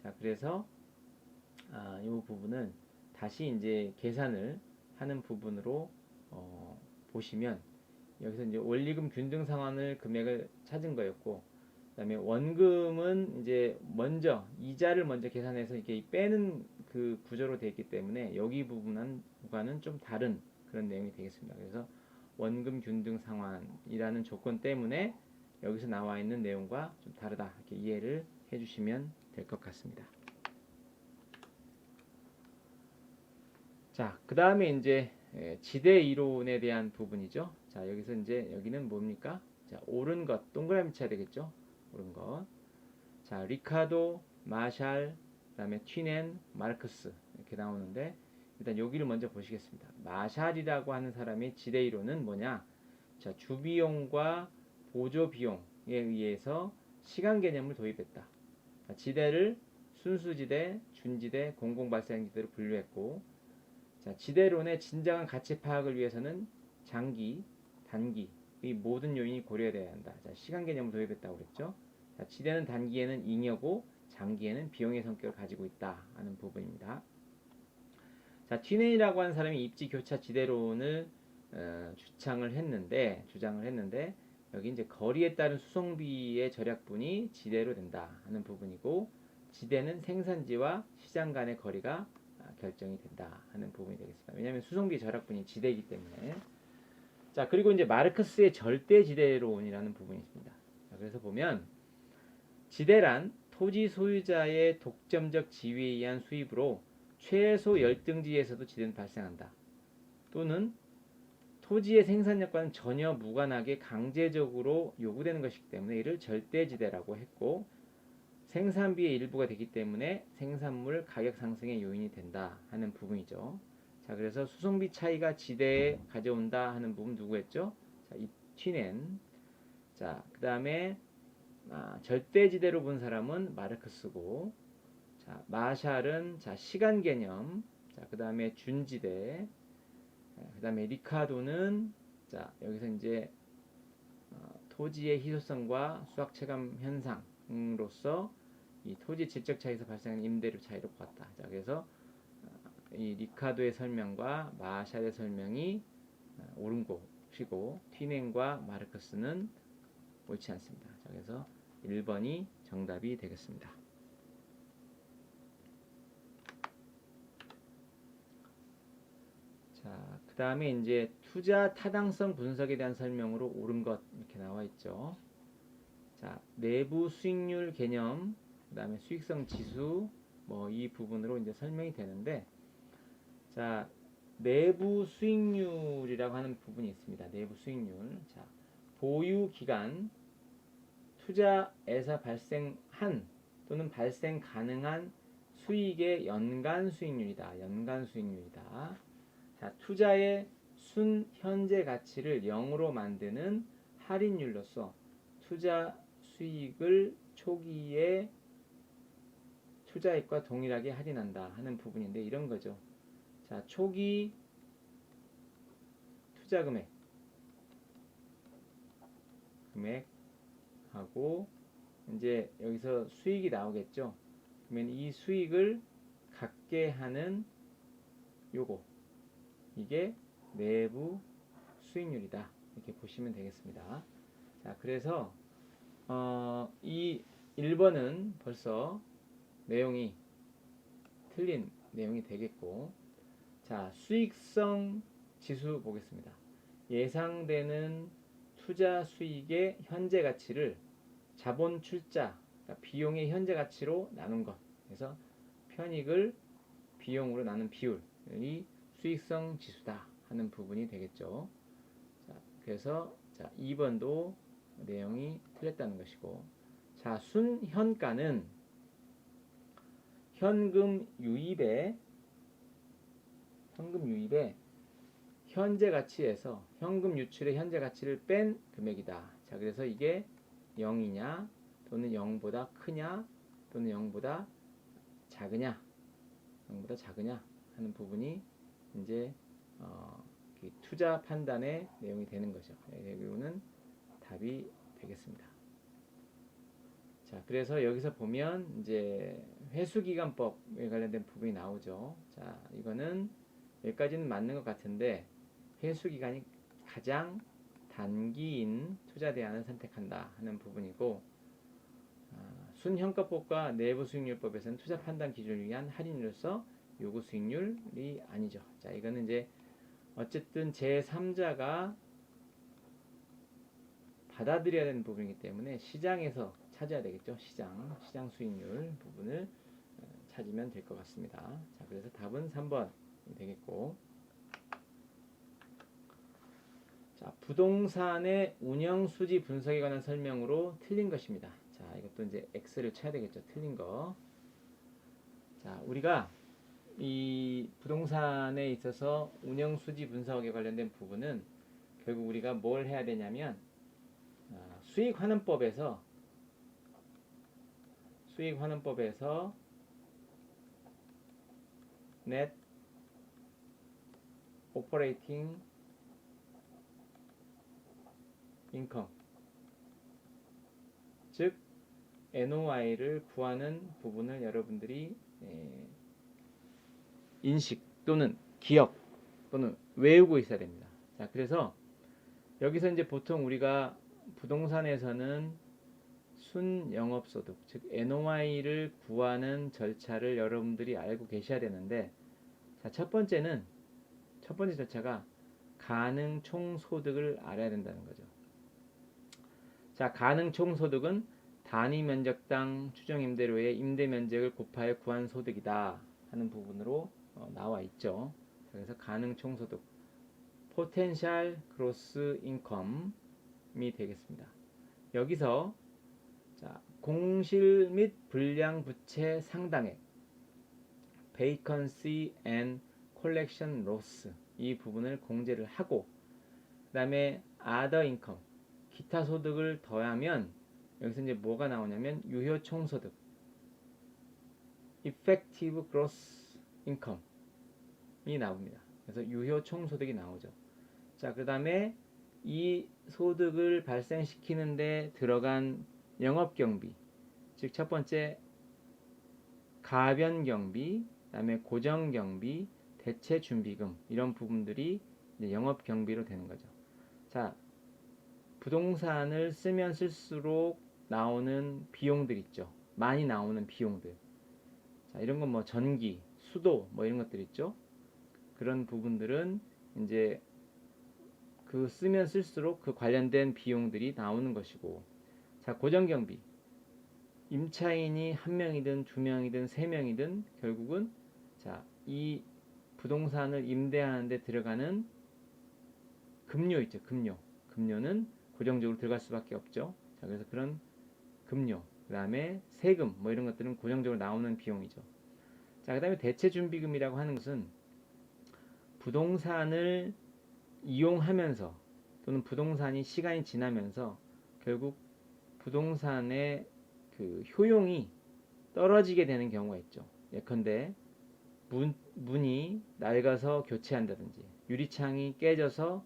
자, 그래서 이 부분은 다시 이제 계산을 하는 부분으로 보시면 여기서 이제 원리금 균등 상환을 금액을 찾은 거였고, 그다음에 원금은 이제 먼저 이자를 먼저 계산해서 이게 빼는 그 구조로 되어 있기 때문에 여기 부분과는 좀 다른 그런 내용이 되겠습니다. 그래서 원금 균등 상환이라는 조건 때문에 여기서 나와 있는 내용과 좀 다르다 이렇게 이해를 해주시면 될 것 같습니다. 자, 그 다음에 이제 지대 이론에 대한 부분이죠. 자, 여기서 이제 여기는 뭡니까? 자, 옳은 것 동그라미 쳐야 되겠죠. 옳은 것. 자, 리카도, 마샬, 그다음에 튀넨, 마르크스 이렇게 나오는데 일단 여기를 먼저 보시겠습니다. 마샬이라고 하는 사람의 지대 이론은 뭐냐? 자, 주비용과 보조 비용에 의해서 시간 개념을 도입했다. 지대를 순수지대, 준지대, 공공발생지대로 분류했고, 자, 지대론의 진정한 가치 파악을 위해서는 장기, 단기 이 모든 요인이 고려돼야 한다. 자, 시간 개념을 도입했다고 그랬죠. 자, 지대는 단기에는 잉여고 장기에는 비용의 성격을 가지고 있다 하는 부분입니다. 자, 튀넨이라고 하는 사람이 입지 교차 지대론을 주장을 했는데 여기 이제 거리에 따른 수송비의 절약분이 지대로 된다 하는 부분이고, 지대는 생산지와 시장 간의 거리가 결정이 된다 하는 부분이 되겠습니다. 왜냐하면 수송비 절약분이 지대이기 때문에. 자, 그리고 이제 마르크스의 절대 지대론이라는 부분이 있습니다. 자, 그래서 보면 지대란 토지 소유자의 독점적 지위에 의한 수입으로 최소 열등지에서도 지대는 발생한다. 또는 토지의 생산력과는 전혀 무관하게 강제적으로 요구되는 것이기 때문에 이를 절대지대라고 했고, 생산비의 일부가 되기 때문에 생산물 가격 상승의 요인이 된다 하는 부분이죠. 자, 그래서 수송비 차이가 지대에 가져온다 하는 부분 누구였죠? 자, 이 튀넨. 자, 그 다음에 절대지대로 본 사람은 마르크스고, 자, 마샬은 자, 시간 개념, 자, 그 다음에 준지대, 그 다음에 리카도는 자, 여기서 이제 토지의 희소성과 수학 체감 현상으로서 이 토지 질적 차이에서 발생하는 임대료 차이를 보았다. 자, 그래서 이 리카도의 설명과 마샬의 설명이 옳은 것이고 튀넨과 마르크스는 옳지 않습니다. 자, 그래서 1번이 정답이 되겠습니다. 자, 그 다음에 이제 투자 타당성 분석에 대한 설명으로 옳은 것 이렇게 나와 있죠. 자, 내부 수익률 개념, 그 다음에 수익성 지수, 뭐 이 부분으로 이제 설명이 되는데, 자, 내부 수익률이라고 하는 부분이 있습니다. 내부 수익률. 자, 보유 기간, 투자에서 발생한 또는 발생 가능한 수익의 연간 수익률이다. 연간 수익률이다. 자, 투자의 순 현재 가치를 0으로 만드는 할인율로서 투자 수익을 초기에 투자액과 동일하게 할인한다 하는 부분인데 이런 거죠. 자, 초기 투자 금액하고 이제 여기서 수익이 나오겠죠. 그러면 이 수익을 갖게 하는 요거 이게 내부 수익률이다 이렇게 보시면 되겠습니다. 자, 그래서 이 1번은 벌써 내용이 틀린 내용이 되겠고, 자, 수익성 지수 보겠습니다. 예상되는 투자 수익의 현재 가치를 자본 출자, 그러니까 비용의 현재 가치로 나눈 것. 그래서 편익을 비용으로 나눈 비율이 수익성 지수다 하는 부분이 되겠죠. 자, 그래서 자, 2번도 내용이 틀렸다는 것이고, 자, 순현가는 현금 유입에 현재 가치에서 현금 유출의 현재 가치를 뺀 금액이다. 자, 그래서 이게 0이냐 또는 0보다 크냐 또는 0보다 작으냐 하는 부분이 이제 투자 판단의 내용이 되는 거죠. 결국은 답이 되겠습니다. 자, 그래서 여기서 보면 이제 회수기간법에 관련된 부분이 나오죠. 자, 이거는 여기까지는 맞는 것 같은데 회수기간이 가장 단기인 투자 대안을 선택한다 하는 부분이고, 순현가법과 내부 수익률법에서는 투자 판단 기준을 위한 할인율로서 요구 수익률이 아니죠. 자, 이거는 이제 어쨌든 제3자가 받아들여야 되는 부분이기 때문에 시장에서 찾아야 되겠죠. 시장 수익률 부분을 찾으면 될 것 같습니다. 자, 그래서 답은 3번이 되겠고, 자, 부동산의 운영 수지 분석에 관한 설명으로 틀린 것입니다. 자, 이것도 이제 X를 쳐야 되겠죠. 틀린 거. 자, 우리가 이 부동산에 있어서 운영 수지 분석에 관련된 부분은 결국 우리가 뭘 해야 되냐면 수익환원법에서 net operating income, 즉 NOI를 구하는 부분을 여러분들이 인식 또는 기억 또는 외우고 있어야 됩니다. 자, 그래서 여기서 이제 보통 우리가 부동산에서는 순영업소득, 즉 NOI를 구하는 절차를 여러분들이 알고 계셔야 되는데, 자, 첫 번째 절차가 가능 총소득을 알아야 된다는 거죠. 자, 가능 총소득은 단위 면적당 추정 임대료의 임대 면적을 곱하여 구한 소득이다 하는 부분으로 나와 있죠. 그래서 가능 총소득, potential gross income이 되겠습니다. 여기서 자, 공실 및 불량 부채 상당액, vacancy and collection loss, 이 부분을 공제를 하고, 그 다음에 other income, 기타 소득을 더하면 여기서 이제 뭐가 나오냐면 유효 총소득, effective gross income이 나옵니다. 그래서 유효 총소득이 나오죠. 자, 그 다음에 이 소득을 발생시키는데 들어간 영업경비, 즉 첫 번째 가변경비, 그 다음에 고정경비, 대체준비금, 이런 부분들이 이제 영업경비로 되는 거죠. 자, 부동산을 쓰면 쓸수록 나오는 비용들 있죠. 많이 나오는 비용들. 자, 이런 건 뭐 전기, 수도, 뭐 이런 것들 있죠. 그런 부분들은 이제 그 쓰면 쓸수록 그 관련된 비용들이 나오는 것이고, 자, 고정경비, 임차인이 1명이든 2명이든 3명이든 결국은 자, 이 부동산을 임대하는데 들어가는 급료 있죠. 급료는 고정적으로 들어갈 수밖에 없죠. 자, 그래서 그런 급료, 그 다음에 세금, 뭐 이런 것들은 고정적으로 나오는 비용이죠. 자, 그 다음에 대체준비금이라고 하는 것은 부동산을 이용하면서 또는 부동산이 시간이 지나면서 결국 부동산의 그 효용이 떨어지게 되는 경우가 있죠. 예컨대 문이 낡아서 교체한다든지, 유리창이 깨져서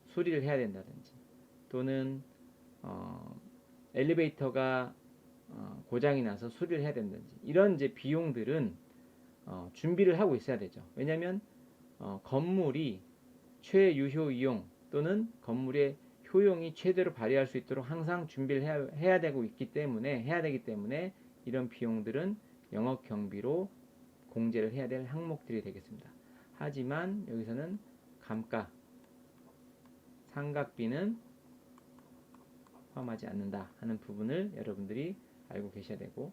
수리를 해야 된다든지, 또는 엘리베이터가 고장이 나서 수리를 해야 된다든지, 이런 이제 비용들은 준비를 하고 있어야 되죠. 왜냐하면 건물이 최유효 이용 또는 건물의 효용이 최대로 발휘할 수 있도록 항상 준비를 해야 되기 때문에 이런 비용들은 영업 경비로 공제를 해야 될 항목들이 되겠습니다. 하지만 여기서는 감가, 상각비는 포함하지 않는다 하는 부분을 여러분들이 알고 계셔야 되고,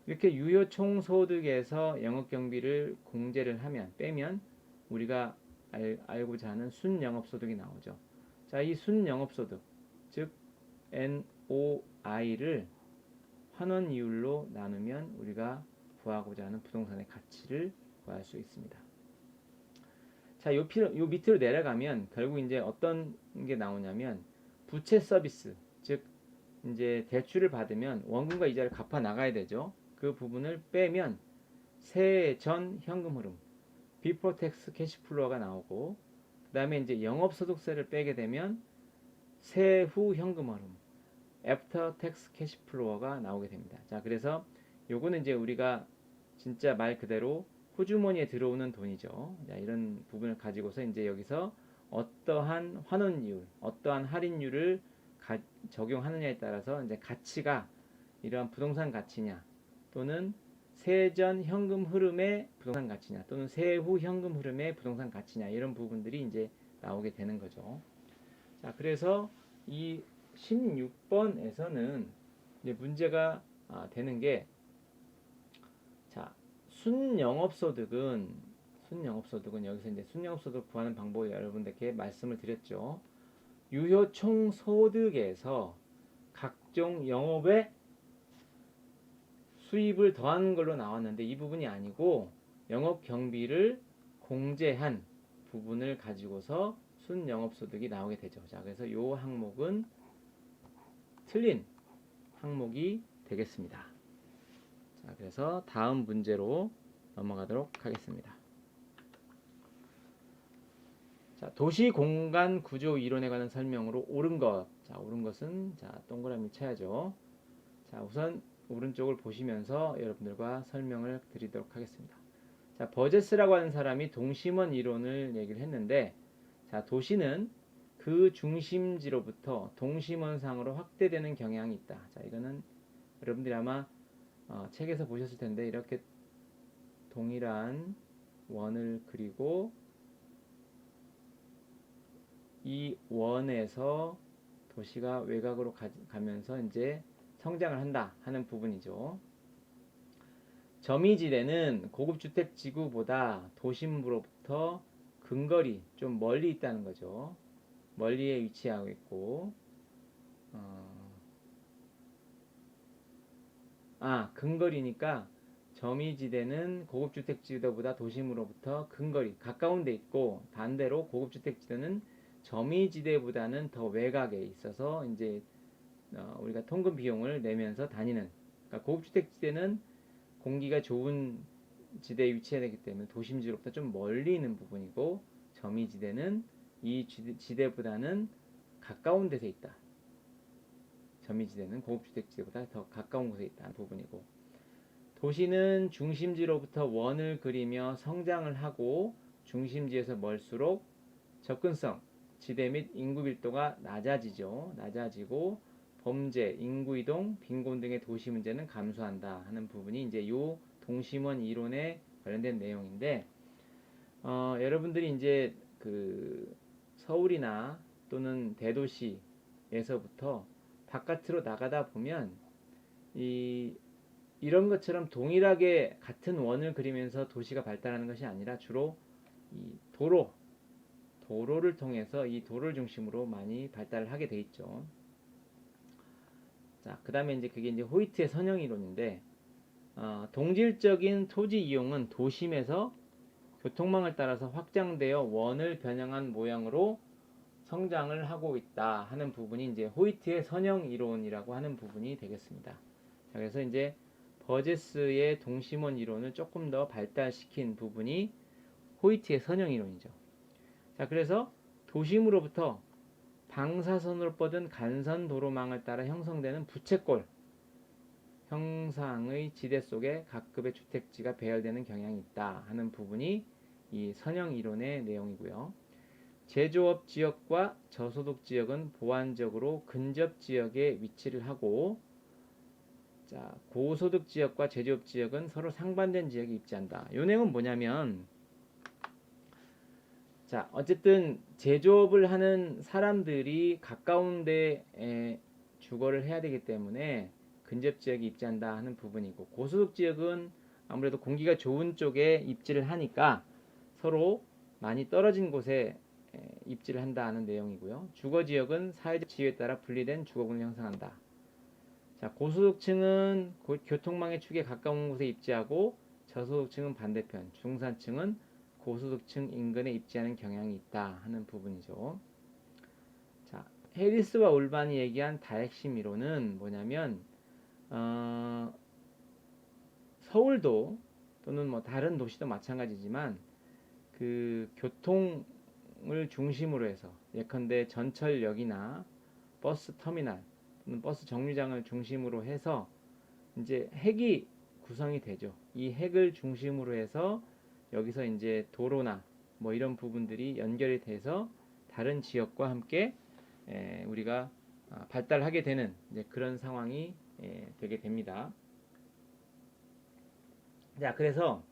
이렇게 유효 총소득에서 영업 경비를 공제를 하면, 빼면 우리가 알고자 하는 순영업소득이 나오죠. 자, 이 순영업소득, 즉 NOI를 환원이율로 나누면 우리가 구하고자 하는 부동산의 가치를 구할 수 있습니다. 자, 요 밑으로 내려가면 결국 이제 어떤 게 나오냐면 부채 서비스, 즉 이제 대출을 받으면 원금과 이자를 갚아 나가야 되죠. 그 부분을 빼면 세전 현금 흐름, 비포 텍스 캐시플로우가 나오고, 그 다음에 이제 영업소득세를 빼게 되면 세후 현금 흐름, 애프터 텍스 캐시플로우가 나오게 됩니다. 자, 그래서 요거는 이제 우리가 진짜 말 그대로 호주머니에 들어오는 돈이죠. 자, 이런 부분을 가지고서 이제 여기서 어떠한 환원율, 어떠한 할인율을 적용하느냐에 따라서 이제 가치가 이러한 부동산 가치냐, 또는 세전 현금 흐름의 부동산 가치냐, 또는 세후 현금 흐름의 부동산 가치냐, 이런 부분들이 이제 나오게 되는 거죠. 자, 그래서 이 16번에서는 이제 문제가 되는 게, 자, 순영업소득은 여기서 이제 순영업소득 구하는 방법을 여러분들께 말씀을 드렸죠. 유효 총소득에서 각종 영업의 수입을 더하는 걸로 나왔는데, 이 부분이 아니고 영업 경비를 공제한 부분을 가지고서 순영업소득이 나오게 되죠. 자, 그래서 이 항목은 틀린 항목이 되겠습니다. 자, 그래서 다음 문제로 넘어가도록 하겠습니다. 자, 도시 공간 구조 이론에 관한 설명으로 옳은 것. 자, 옳은 것은 동그라미 쳐야죠. 자, 우선 오른쪽을 보시면서 여러분들과 설명을 드리도록 하겠습니다. 자, 버제스라고 하는 사람이 동심원 이론을 얘기를 했는데, 자, 도시는 그 중심지로부터 동심원상으로 확대되는 경향이 있다. 자, 이거는 여러분들이 아마 책에서 보셨을 텐데, 이렇게 동일한 원을 그리고 이 원에서 도시가 외곽으로 가면서 이제 성장을 한다 하는 부분이죠. 점이지대는 고급주택지구보다 도심부로부터 근거리, 좀 멀리 있다는 거죠. 멀리에 위치하고 있고, 근거리니까 점이지대는 고급주택지대보다 도심으로부터 근거리, 가까운 데 있고, 반대로 고급주택지대는 점이지대보다는 더 외곽에 있어서 이제 우리가 통근 비용을 내면서 다니는, 그러니까 고급주택지대는 공기가 좋은 지대에 위치해야 되기 때문에 도심지로부터 좀 멀리 있는 부분이고, 점이지대는 이 지대보다는 가까운 데서 있다. 점이지대는 고급주택지대보다 더 가까운 곳에 있다는 부분이고, 도시는 중심지로부터 원을 그리며 성장을 하고 중심지에서 멀수록 접근성, 지대 및 인구 밀도가 낮아지고 범죄, 인구이동, 빈곤 등의 도시 문제는 감소한다 하는 부분이 이제 이 동심원 이론에 관련된 내용인데, 여러분들이 이제 그 서울이나 또는 대도시에서부터 바깥으로 나가다 보면 이런 것처럼 동일하게 같은 원을 그리면서 도시가 발달하는 것이 아니라 주로 이 도로를 통해서 이 도로를 중심으로 많이 발달을 하게 돼 있죠. 자, 그 다음에 이제 그게 이제 호이트의 선형 이론인데, 동질적인 토지 이용은 도심에서 교통망을 따라서 확장되어 원을 변형한 모양으로 성장을 하고 있다 하는 부분이 이제 호이트의 선형 이론이라고 하는 부분이 되겠습니다. 자, 그래서 이제 버제스의 동심원 이론을 조금 더 발달시킨 부분이 호이트의 선형 이론이죠. 자, 그래서 도심으로부터 방사선으로 뻗은 간선 도로망을 따라 형성되는 부채꼴 형상의 지대 속에 각급의 주택지가 배열되는 경향이 있다 하는 부분이 이 선형 이론의 내용이고요. 제조업 지역과 저소득 지역은 보완적으로 근접 지역에 위치를 하고, 자, 고소득 지역과 제조업 지역은 서로 상반된 지역에 입지한다. 이 내용은 뭐냐면, 자, 어쨌든 제조업을 하는 사람들이 가까운 데에 주거를 해야 되기 때문에 근접 지역에 입지한다 하는 부분이고, 고소득 지역은 아무래도 공기가 좋은 쪽에 입지를 하니까 서로 많이 떨어진 곳에 입지를 한다 하는 내용이고요. 주거 지역은 사회적 지위에 따라 분리된 주거군을 형성한다. 자, 고소득층은 교통망의 축에 가까운 곳에 입지하고 저소득층은 반대편, 중산층은 고소득층 인근에 입지하는 경향이 있다 하는 부분이죠. 자, 해리스와 울반이 얘기한 다핵심 이론은 뭐냐면 서울도 또는 뭐 다른 도시도 마찬가지지만 그 교통을 중심으로 해서 예컨대 전철역이나 버스 터미널 또는 버스 정류장을 중심으로 해서 이제 핵이 구성이 되죠. 이 핵을 중심으로 해서 여기서 이제 도로나 뭐 이런 부분들이 연결이 돼서 다른 지역과 함께 우리가 발달하게 되는 이제 그런 상황이 되게 됩니다. 자, 그래서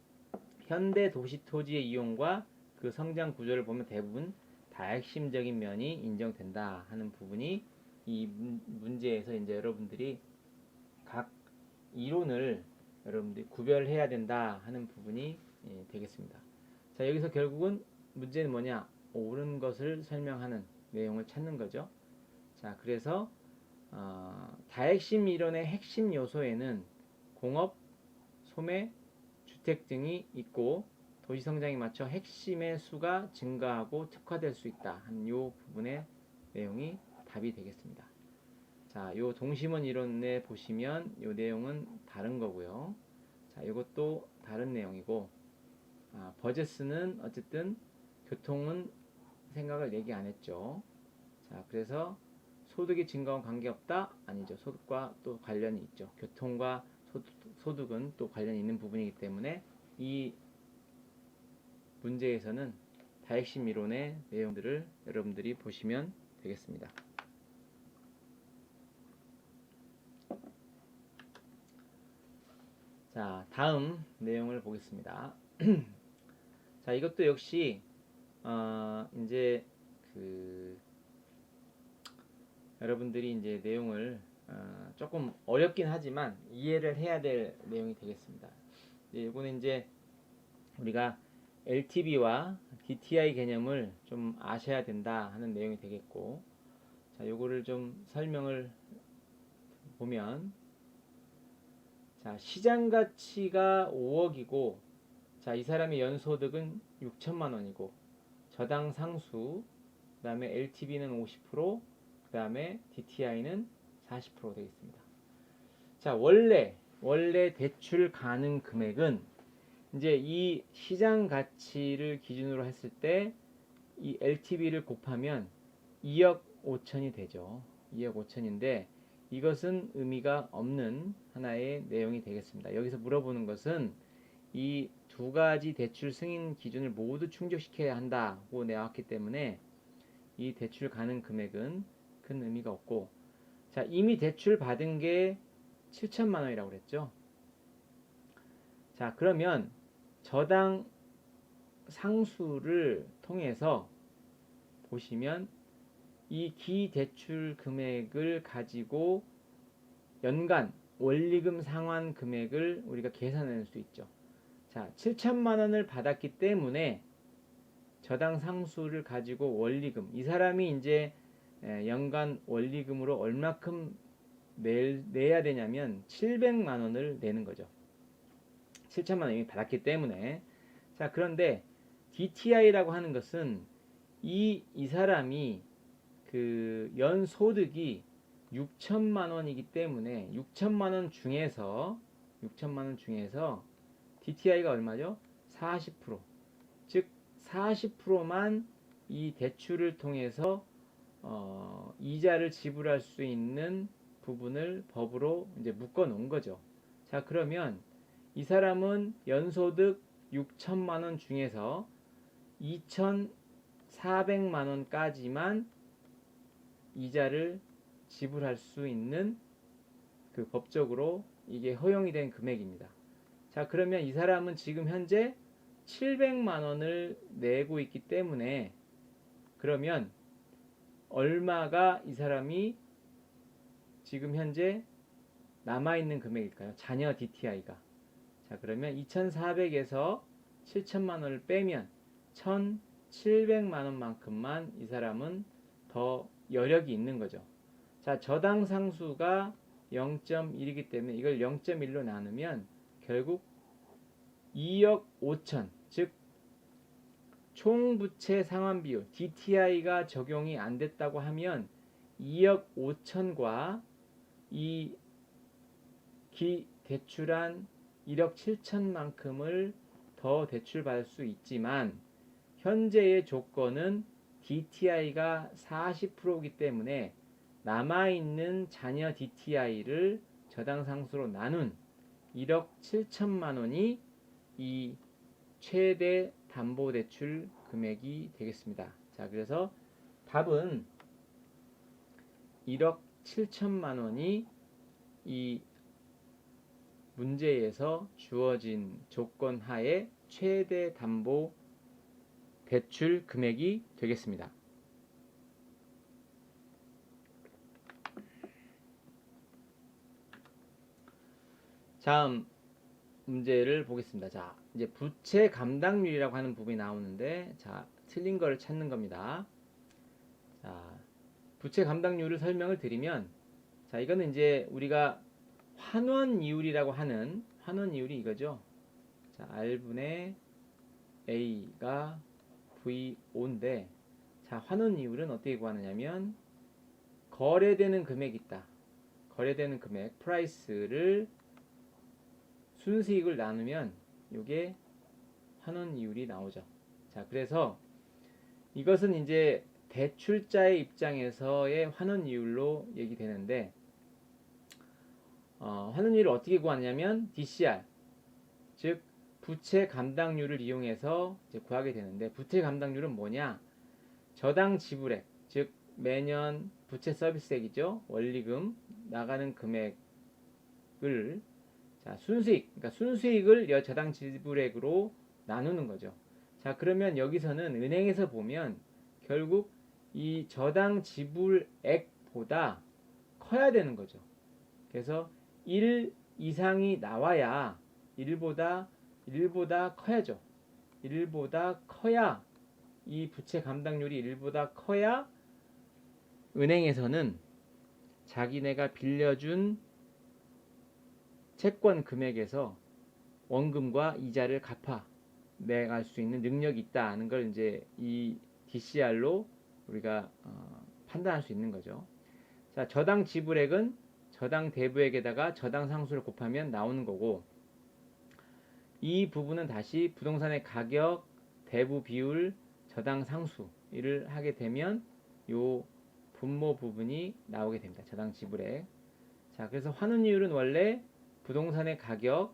현대 도시 토지의 이용과 그 성장 구조를 보면 대부분 다핵심적인 면이 인정된다 하는 부분이 이 문제에서 이제 여러분들이 각 이론을 여러분들이 구별해야 된다 하는 부분이 되겠습니다. 자, 여기서 결국은 문제는 뭐냐? 옳은 것을 설명하는 내용을 찾는 거죠. 자, 그래서 다핵심 이론의 핵심 요소에는 공업, 소매, 주택 등이 있고 도시 성장에 맞춰 핵심의 수가 증가하고 특화될 수 있다 하는 요 부분의 내용이 답이 되겠습니다. 자, 요 동심원 이론에 보시면 요 내용은 다른 거고요. 자, 이것도 다른 내용이고 버제스는 어쨌든 교통은 생각을 얘기 안 했죠. 자, 그래서 소득이 증가와 관계없다? 아니죠. 소득과 또 관련이 있죠. 교통과 소득은 또 관련이 있는 부분이기 때문에 이 문제에서는 다핵심 이론의 내용들을 여러분들이 보시면 되겠습니다. 자, 다음 내용을 보겠습니다. 자, 이것도 역시 이제 여러분들이 이제 내용을 조금 어렵긴 하지만 이해를 해야 될 내용이 되겠습니다. 이거는 이제 우리가 LTV와 DTI 개념을 좀 아셔야 된다 하는 내용이 되겠고, 자, 요거를 좀 설명을 보면, 자, 시장 가치가 5억이고, 자, 이 사람의 연소득은 6천만 원이고, 저당 상수, 그 다음에 LTV는 50%, 그 다음에 DTI는 40% 되겠습니다. 자, 원래 대출 가능 금액은 이제 이 시장 가치를 기준으로 했을 때 이 LTV를 곱하면 2억 5천이 되죠. 2억 5천인데 이것은 의미가 없는 하나의 내용이 되겠습니다. 여기서 물어보는 것은 이 두 가지 대출 승인 기준을 모두 충족시켜야 한다고 나왔기 때문에 이 대출 가능 금액은 큰 의미가 없고, 자, 이미 대출 받은 게 7천만 원이라고 그랬죠. 자, 그러면 저당 상수를 통해서 보시면 이 기대출 금액을 가지고 연간 원리금 상환 금액을 우리가 계산할 수 있죠. 자, 7천만 원을 받았기 때문에 저당 상수를 가지고 원리금, 이 사람이 이제 연간 원리금으로 얼마큼 내야 되냐면 700만 원을 내는 거죠. 7천만 원 이미 받았기 때문에. 자, 그런데 DTI라고 하는 것은 이 사람이 그 연소득이 6천만 원이기 때문에 6천만 원 중에서 DTI가 얼마죠? 40%. 즉 40%만 이 대출을 통해서 이자를 지불할 수 있는 부분을 법으로 이제 묶어 놓은 거죠. 자, 그러면 이 사람은 연소득 6천만 원 중에서 2,400만 원까지만 이자를 지불할 수 있는 그 법적으로 이게 허용이 된 금액입니다. 자, 그러면 이 사람은 지금 현재 700만 원을 내고 있기 때문에 그러면 얼마가 이 사람이 지금 현재 남아있는 금액일까요? 자녀 DTI가. 자, 그러면 2,400에서 7천만 원을 빼면 1,700만 원만큼만 이 사람은 더 여력이 있는 거죠. 자, 저당 상수가 0.1이기 때문에 이걸 0.1로 나누면 결국 2억 5천, 즉 총부채 상환 비율 DTI가 적용이 안 됐다고 하면 2억 5천과 이 대출한 1억 7천만큼을 더 대출받을 수 있지만 현재의 조건은 DTI가 40%이기 때문에 남아있는 자녀 DTI를 저당상수로 나눈 1억 7천만 원이 이 최대 담보대출 금액이 되겠습니다. 자, 그래서 답은 1억 7천만 원이 이 문제에서 주어진 조건 하에 최대 담보 대출 금액이 되겠습니다. 다음 문제를 보겠습니다. 자, 이제 부채 감당률이라고 하는 부분이 나오는데, 자, 틀린 거를 찾는 겁니다. 자, 부채 감당률을 설명을 드리면, 자, 이거는 이제 우리가 환원 이율이라고 하는 환원 이율이 이거죠. 자, R분의 A가 VO인데, 자, 환원 이율은 어떻게 구하느냐면 거래되는 금액이 있다. 거래되는 금액, 프라이스를 순수익을 나누면 이게 환원 이율이 나오죠. 자, 그래서 이것은 이제 대출자의 입장에서의 환원 이율로 얘기되는데, 환원 이율을 어떻게 구하냐면 DCR, 즉 부채 감당률을 이용해서 이제 구하게 되는데, 부채 감당률은 뭐냐? 저당 지불액, 즉 매년 부채 서비스액이죠. 원리금 나가는 금액을, 자, 순수익, 그러니까 순수익을 저당 지불액으로 나누는 거죠. 자, 그러면 여기서는 은행에서 보면 결국 이 저당 지불액보다 커야 되는 거죠. 그래서 1 이상이 나와야 1보다 커야죠. 1보다 커야, 이 부채 감당률이 1보다 커야 은행에서는 자기네가 빌려준 채권 금액에서 원금과 이자를 갚아 내갈 수 있는 능력이 있다는 걸 이제 이 DCR로 우리가 판단할 수 있는 거죠. 자, 저당 지불액은 저당 대부액에다가 저당 상수를 곱하면 나오는 거고, 이 부분은 다시 부동산의 가격, 대부 비율, 저당 상수를 하게 되면 요 분모 부분이 나오게 됩니다. 저당 지불액. 자, 그래서 환원이율은 원래 부동산의 가격,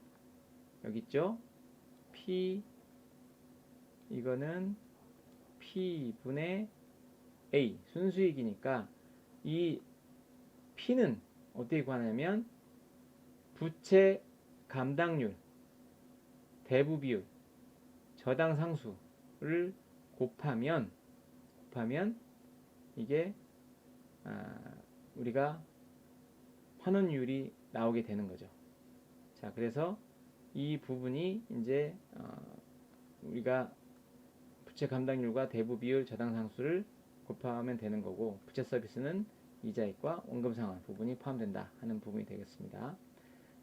여기 있죠? P, 이거는 P분의 A, 순수익이니까 이 P는 어떻게 구하냐면 부채 감당률, 대부 비율, 저당 상수를 곱하면 이게 우리가 환원율이 나오게 되는 거죠. 자, 그래서 이 부분이 이제 우리가 부채 감당률과 대부 비율, 저당 상수를 곱하면 되는 거고, 부채 서비스는 이자익과 원금 상환 부분이 포함된다 하는 부분이 되겠습니다. 자,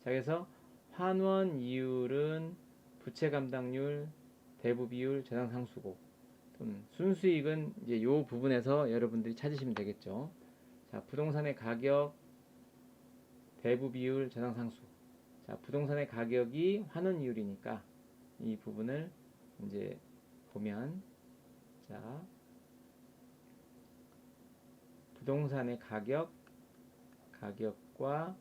그래서 환원 이율은 부채 감당률, 대부 비율, 저당 상수고, 순수익은 이제 요 부분에서 여러분들이 찾으시면 되겠죠. 자, 부동산의 가격, 대부 비율, 저당 상수. 자, 부동산의 가격이 환원 이율이니까 이 부분을 이제 보면, 자, 부동산의 가격과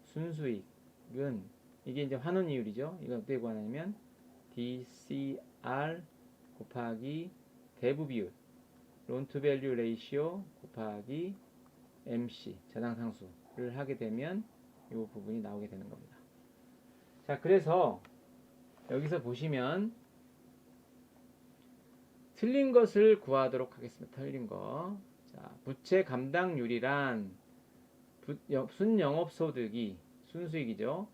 순수익은 이게 이제 환원 이율이죠. 이거 어떻게 구하냐면 DCR 곱하기 대부 비율, 론 투 밸류 레이시오 곱하기 MC, 저당 상수를 하게 되면 이 부분이 나오게 되는 겁니다. 자, 그래서 여기서 보시면 틀린 것을 구하도록 하겠습니다. 틀린 거. 자, 부채 감당률이란 순영업소득이 순수익이죠.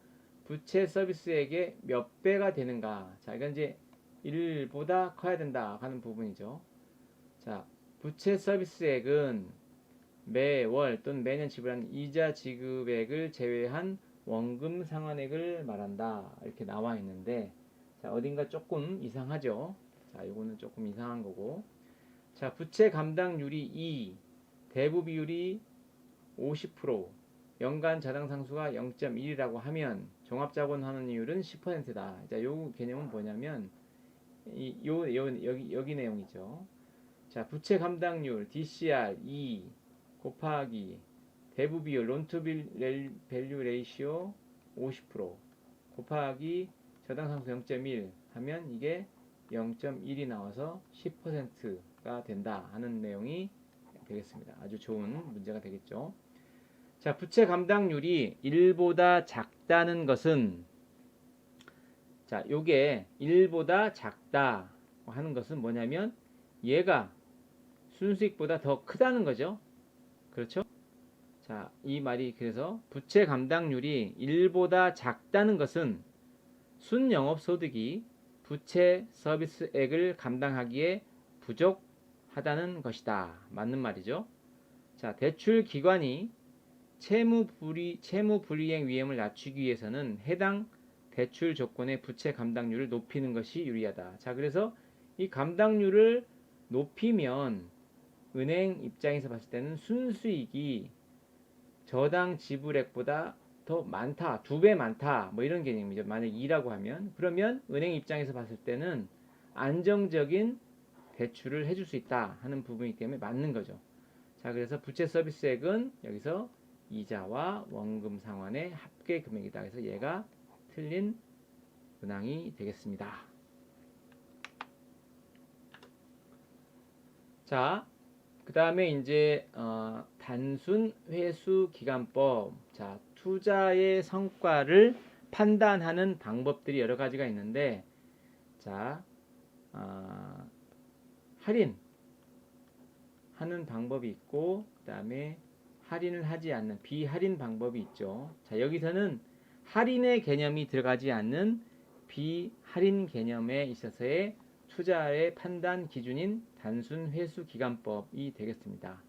부채 서비스액의 몇 배가 되는가. 자, 이건 이제 1보다 커야 된다 하는 부분이죠. 자, 부채 서비스액은 매월 또는 매년 지불하는 이자 지급액을 제외한 원금 상환액을 말한다. 이렇게 나와 있는데, 자, 어딘가 조금 이상하죠? 자, 이거는 조금 이상한 거고. 자, 부채 감당률이 2, 대부 비율이 50%, 연간 자당 상수가 0.1이라고 하면 종합자본 환원이율은 10%다. 자, 요 개념은 뭐냐면 여기 내용이죠. 자, 부채 감당률 DCR 2 곱하기 대부 비율 론투 밸류 레이시오 50% 곱하기 저당 상수 0.1 하면 이게 0.1이 나와서 10%가 된다 하는 내용이 되겠습니다. 아주 좋은 문제가 되겠죠. 자, 부채 감당률이 1보다 작다는 것은, 자, 요게 1보다 작다 하는 것은 뭐냐면 얘가 순수익보다 더 크다는 거죠. 그렇죠? 자, 이 말이 그래서 부채 감당률이 1보다 작다는 것은 순영업소득이 부채 서비스액을 감당하기에 부족하다는 것이다. 맞는 말이죠. 자, 대출 기관이 채무 불이행 위험을 낮추기 위해서는 해당 대출 조건의 부채 감당률을 높이는 것이 유리하다. 자, 그래서 이 감당률을 높이면 은행 입장에서 봤을 때는 순수익이 저당 지불액보다 더 많다, 2배 많다, 뭐 이런 개념이죠. 만약 2라고 하면, 그러면 은행 입장에서 봤을 때는 안정적인 대출을 해줄 수 있다 하는 부분이기 때문에 맞는 거죠. 자, 그래서 부채 서비스액은 여기서 이자와 원금 상환의 합계 금액이다. 그래서 얘가 틀린 문항이 되겠습니다. 자, 그 다음에 이제 단순 회수 기간법. 자, 투자의 성과를 판단하는 방법들이 여러 가지가 있는데, 자, 할인 하는 방법이 있고, 그 다음에 할인을 하지 않는 비할인 방법이 있죠. 자, 여기서는 할인의 개념이 들어가지 않는 비할인 개념에 있어서의 투자의 판단 기준인 단순 회수 기간법이 되겠습니다.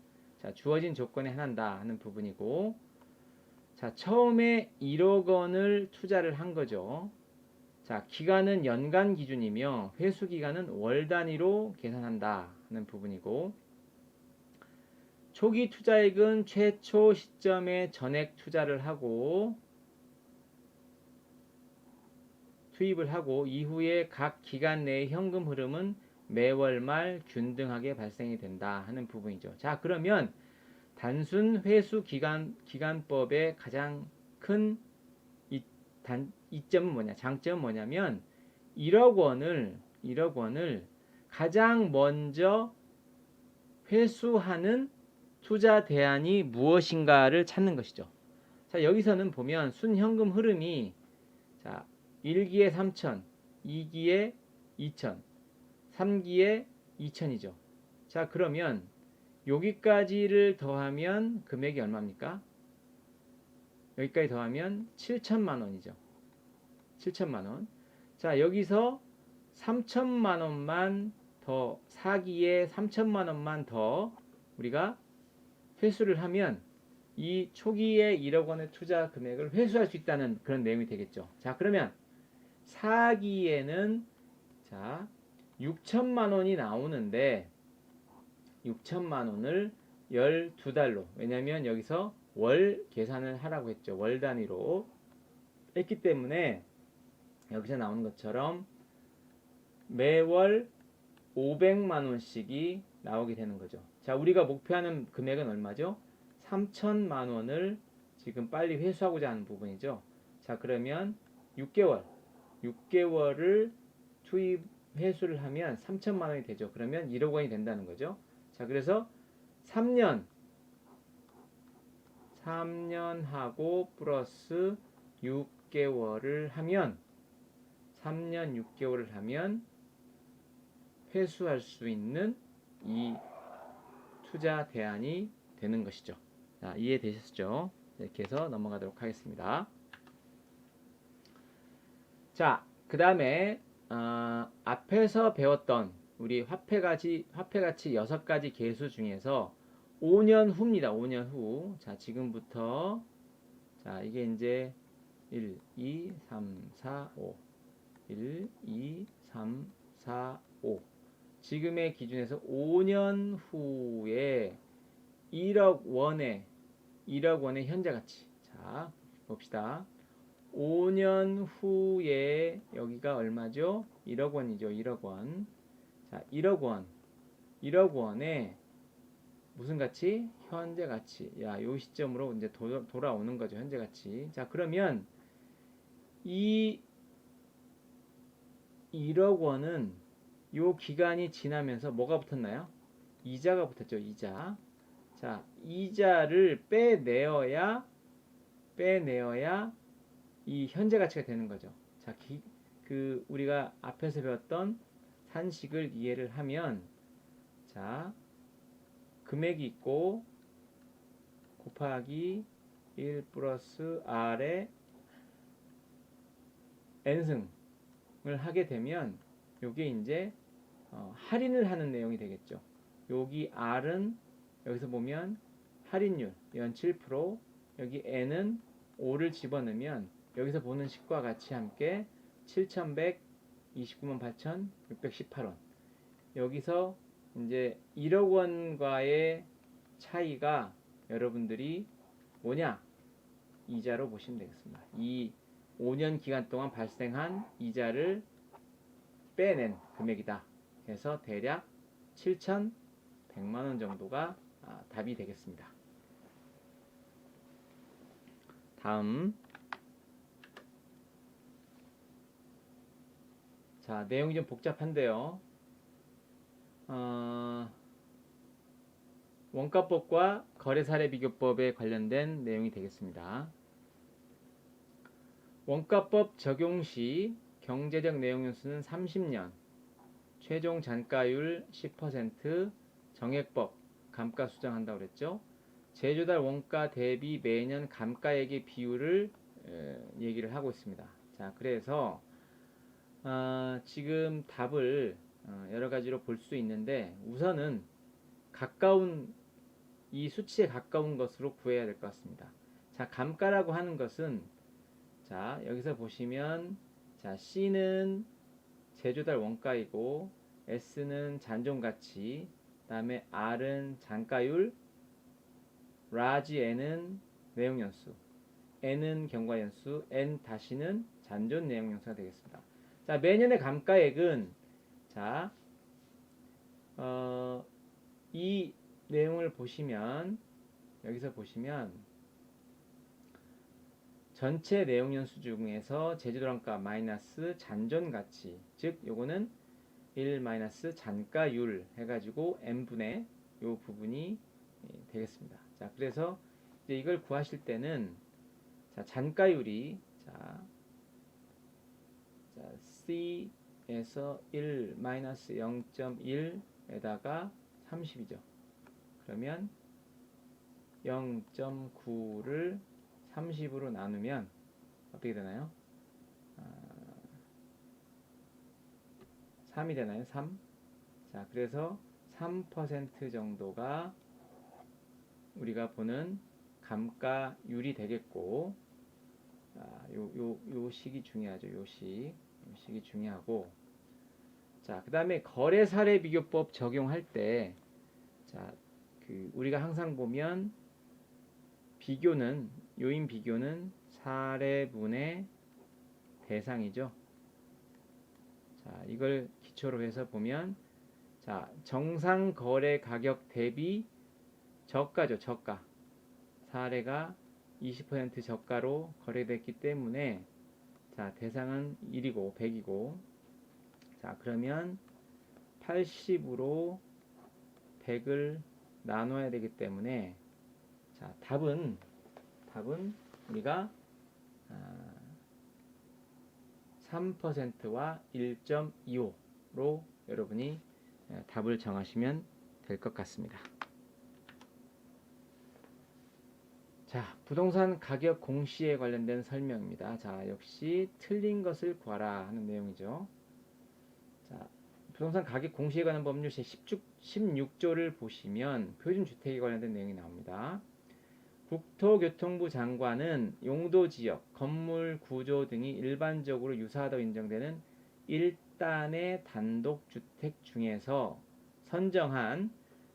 자, 주어진 조건에 한한다 하는 부분이고, 자, 처음에 1억 원을 투자를 한 거죠. 자, 기간은 연간 기준이며 회수 기간은 월 단위로 계산한다 하는 부분이고, 초기 투자액은 최초 시점에 전액 투자를 하고 투입을 하고 이후에 각 기간 내의 현금 흐름은 매월 말 균등하게 발생이 된다 하는 부분이죠. 자, 그러면 단순 회수 기간법의 가장 큰 이점은 뭐냐? 장점은 뭐냐면 1억 원을 가장 먼저 회수하는 투자 대안이 무엇인가를 찾는 것이죠. 자, 여기서는 보면 순현금 흐름이, 자, 1기에 3천, 2기에 2천, 3기에 2천이죠. 자, 그러면 여기까지를 더하면 금액이 얼마입니까? 여기까지 더하면 7천만 원이죠. 7천만 원. 자, 여기서 3천만 원만 더, 4기에 3천만 원만 더 우리가 회수를 하면 이 초기에 1억 원의 투자 금액을 회수할 수 있다는 그런 내용이 되겠죠. 자, 그러면 4기에는 자 6천만 원이 나오는데 6천만 원을 12달로, 왜냐면 여기서 월 계산을 하라고 했죠. 월 단위로 했기 때문에 여기서 나오는 것처럼 매월 500만 원씩이 나오게 되는 거죠. 자, 우리가 목표하는 금액은 얼마죠? 3천만 원을 지금 빨리 회수하고자 하는 부분이죠. 자, 그러면 6개월을 투입 회수를 하면 3천만 원이 되죠. 그러면 1억 원이 된다는 거죠. 자, 그래서 3년 하고 플러스 6개월을 하면 3년 6개월을 하면 회수할 수 있는 이 투자 대안이 되는 것이죠. 자, 이해되셨죠? 이렇게 해서 넘어가도록 하겠습니다. 자, 그 다음에 앞에서 배웠던 우리 화폐가치 6가지 계수 중에서 5년 후입니다. 5년 후. 자, 지금부터 자, 이게 이제 1, 2, 3, 4, 5. 1, 2, 3, 4, 5. 지금의 기준에서 5년 후에 1억 원의 현재 가치. 자, 봅시다. 5년 후에 여기가 얼마죠? 1억 원이죠. 1억 원. 자, 1억 원. 1억 원에 무슨 가치? 현재 가치. 야, 요 시점으로 이제 돌아오는 거죠. 현재 가치. 자, 그러면 이 1억 원은 요 기간이 지나면서 뭐가 붙었나요? 이자가 붙었죠. 이자. 자, 이자를 빼내어야 이 현재 가치가 되는 거죠. 자, 우리가 앞에서 배웠던 산식을 이해를 하면, 자, 금액이 있고 곱하기 1 플러스 R의 n승을 하게 되면 요게 이제 할인을 하는 내용이 되겠죠. 여기 R은 여기서 보면 할인율 연 7%, 여기 n은 5를 집어넣으면 여기서 보는 식과 같이 함께 7,129만 8,618원. 여기서 이제 1억 원과의 차이가 여러분들이 뭐냐? 이자로 보시면 되겠습니다. 이 5년 기간 동안 발생한 이자를 빼낸 금액이다. 그래서 대략 7,100만 원 정도가 답이 되겠습니다. 다음. 자, 내용이 좀 복잡한데요. 원가법과 거래사례 비교법에 관련된 내용이 되겠습니다. 원가법 적용 시 경제적 내용연수는 30년, 최종 잔가율 10%, 정액법, 감가 수정한다고 그랬죠. 제조달 원가 대비 매년 감가액의 비율을 얘기를 하고 있습니다. 자, 그래서 지금 답을 여러 가지로 볼 수 있는데 우선은 가까운 이 수치에 가까운 것으로 구해야 될 것 같습니다. 자, 감가라고 하는 것은 자, 여기서 보시면 자, C는 제조달 원가이고 S는 잔존가치, 다음에 R은 잔가율, 라지 N은 내용연수, N은 경과연수, N-는 잔존 내용연수가 되겠습니다. 자, 매년의 감가액은 자, 이 내용을 보시면 여기서 보시면 전체 내용연수 중에서 제조달원가 마이너스 잔존가치, 즉 요거는 1 마이너스 잔가율 해가지고 n분의 요 부분이 되겠습니다. 자, 그래서 이제 이걸 구하실 때는 자, 잔가율이 자 C에서 1 마이너스 0.1에다가 30이죠. 그러면 0.9를 30으로 나누면 어떻게 되나요? 3이 되나요? 3. 자, 그래서 3% 정도가 우리가 보는 감가율이 되겠고, 요 식이 중요하죠. 요 식이 중요하고, 자, 그 다음에 거래사례 비교법 적용할 때, 자, 우리가 항상 보면 요인 비교는 사례분의 대상이죠. 자, 이걸 기초로 해서 보면 자, 정상 거래 가격 대비 저가죠. 저가. 사례가 20% 저가로 거래됐기 때문에 자, 대상은 1이고 100이고 자, 그러면 80으로 100을 나눠야 되기 때문에 자, 답은 우리가 3%와 1.25로 여러분이 답을 정하시면 될 것 같습니다. 자, 부동산 가격 공시에 관련된 설명입니다. 자, 역시 틀린 것을 구하라 하는 내용이죠. 자, 부동산 가격 공시에 관한 법률 제16조를 보시면 표준주택에 관련된 내용이 나옵니다. 국토교통부 장관은 용도지역, 건물 구조 등이 일반적으로 유사하다고 인정되는 1단의 단독주택 중에서 선정한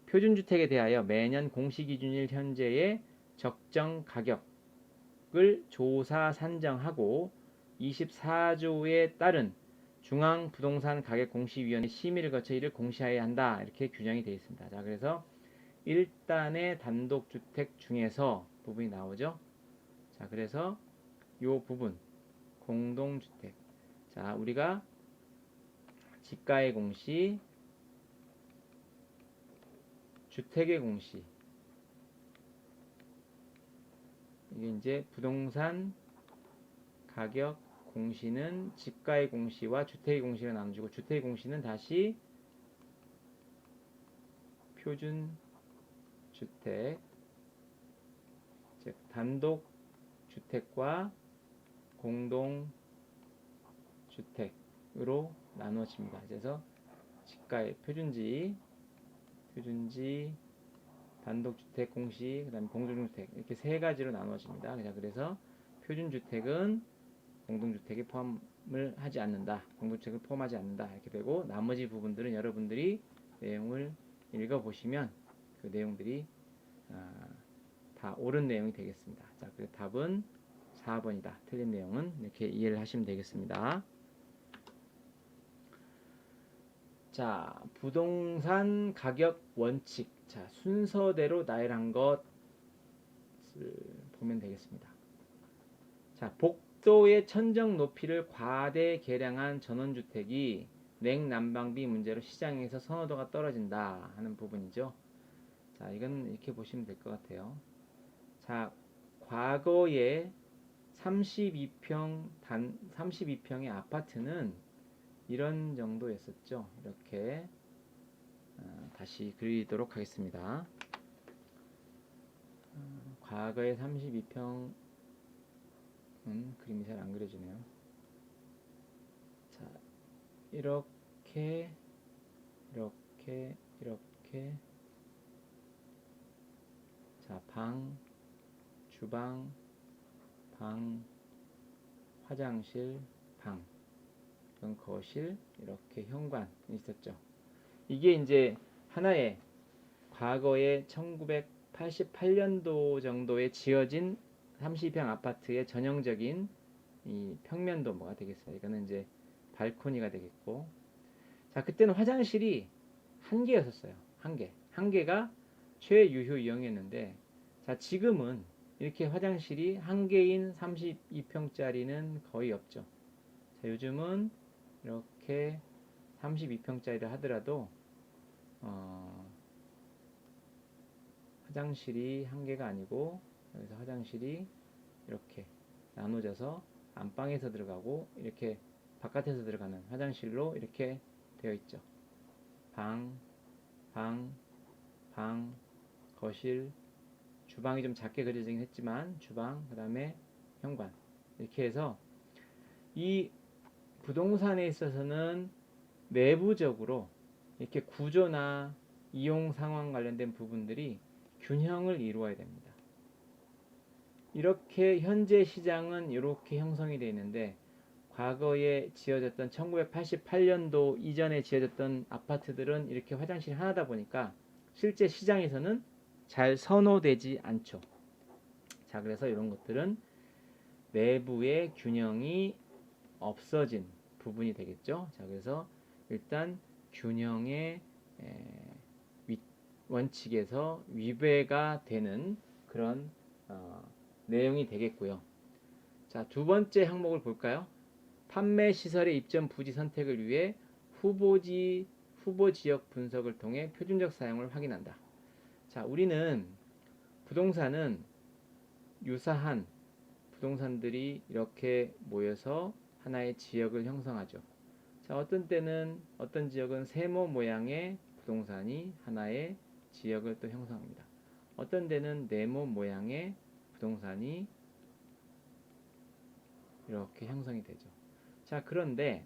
표준주택에 대하여 매년 공시기준일 현재의 적정 가격을 조사 산정하고 24조에 따른 중앙부동산가격공시위원회 심의를 거쳐 이를 공시하여야 한다. 이렇게 규정이 되어 있습니다. 자, 그래서 1단의 단독주택 중에서 부분이 나오죠. 자, 그래서 이 부분 공동주택. 자, 우리가 지가의 공시, 주택의 공시. 이게 이제 부동산 가격 공시는 지가의 공시와 주택의 공시를 나눠주고, 주택의 공시는 다시 표준 주택, 즉 단독 주택과 공동 주택으로 나누어집니다. 그래서 지가의 표준지, 단독 주택 공시, 그다음에 공동주택 이렇게 세 가지로 나누어집니다. 그래서 표준주택은 공동주택에 포함을 하지 않는다. 공동주택을 포함하지 않는다. 이렇게 되고, 나머지 부분들은 여러분들이 내용을 읽어보시면 그 내용들이 다 옳은 내용이 되겠습니다. 자, 그래서 답은 4번이다. 틀린 내용은 이렇게 이해를 하시면 되겠습니다. 자, 부동산 가격 원칙. 자, 순서대로 나열한 것을 보면 되겠습니다. 자, 복도의 천정 높이를 과대 계량한 전원주택이 냉난방비 문제로 시장에서 선호도가 떨어진다 하는 부분이죠. 자, 이건 이렇게 보시면 될 것 같아요. 자, 과거에 32평의 아파트는 이런 정도였었죠. 이렇게 다시 그리도록 하겠습니다. 과거에 32평 그림이 잘 안 그려지네요. 자, 이렇게 자, 방, 주방, 방, 화장실, 방, 이건 거실, 이렇게 현관이 있었죠. 이게 이제 하나의 과거에 1988년도 정도에 지어진 32평 아파트의 전형적인 이 평면도가 되겠어요. 이거는 이제 발코니가 되겠고, 자, 그때는 화장실이 한 개였었어요. 한 개가 최유효 이용이었는데, 자, 지금은 이렇게 화장실이 한 개인 32평짜리는 거의 없죠. 자, 요즘은 이렇게 32평짜리를 하더라도 화장실이 한 개가 아니고, 여기서 화장실이 이렇게 나눠져서 안방에서 들어가고 이렇게 바깥에서 들어가는 화장실로 이렇게 되어 있죠. 방, 거실, 주방이 좀 작게 그려지긴 했지만 주방, 그 다음에 현관, 이렇게 해서 이 부동산에 있어서는 내부적으로 이렇게 구조나 이용 상황 관련된 부분들이 균형을 이루어야 됩니다. 이렇게 현재 시장은 이렇게 형성이 되어 있는데, 과거에 지어졌던 1988년도 이전에 지어졌던 아파트들은 이렇게 화장실이 하나다 보니까 실제 시장에서는 잘 선호되지 않죠. 자, 그래서 이런 것들은 내부의 균형이 없어진 부분이 되겠죠. 자, 그래서 일단 균형의 원칙에서 위배가 되는 그런 내용이 되겠고요. 자, 두 번째 항목을 볼까요? 판매 시설의 입점 부지 선택을 위해 후보 지역 분석을 통해 표준적 사용을 확인한다. 자, 우리는 부동산은 유사한 부동산들이 이렇게 모여서 하나의 지역을 형성하죠. 자, 어떤 지역은 세모 모양의 부동산이 하나의 지역을 또 형성합니다. 어떤 데는 네모 모양의 부동산이 이렇게 형성이 되죠. 자, 그런데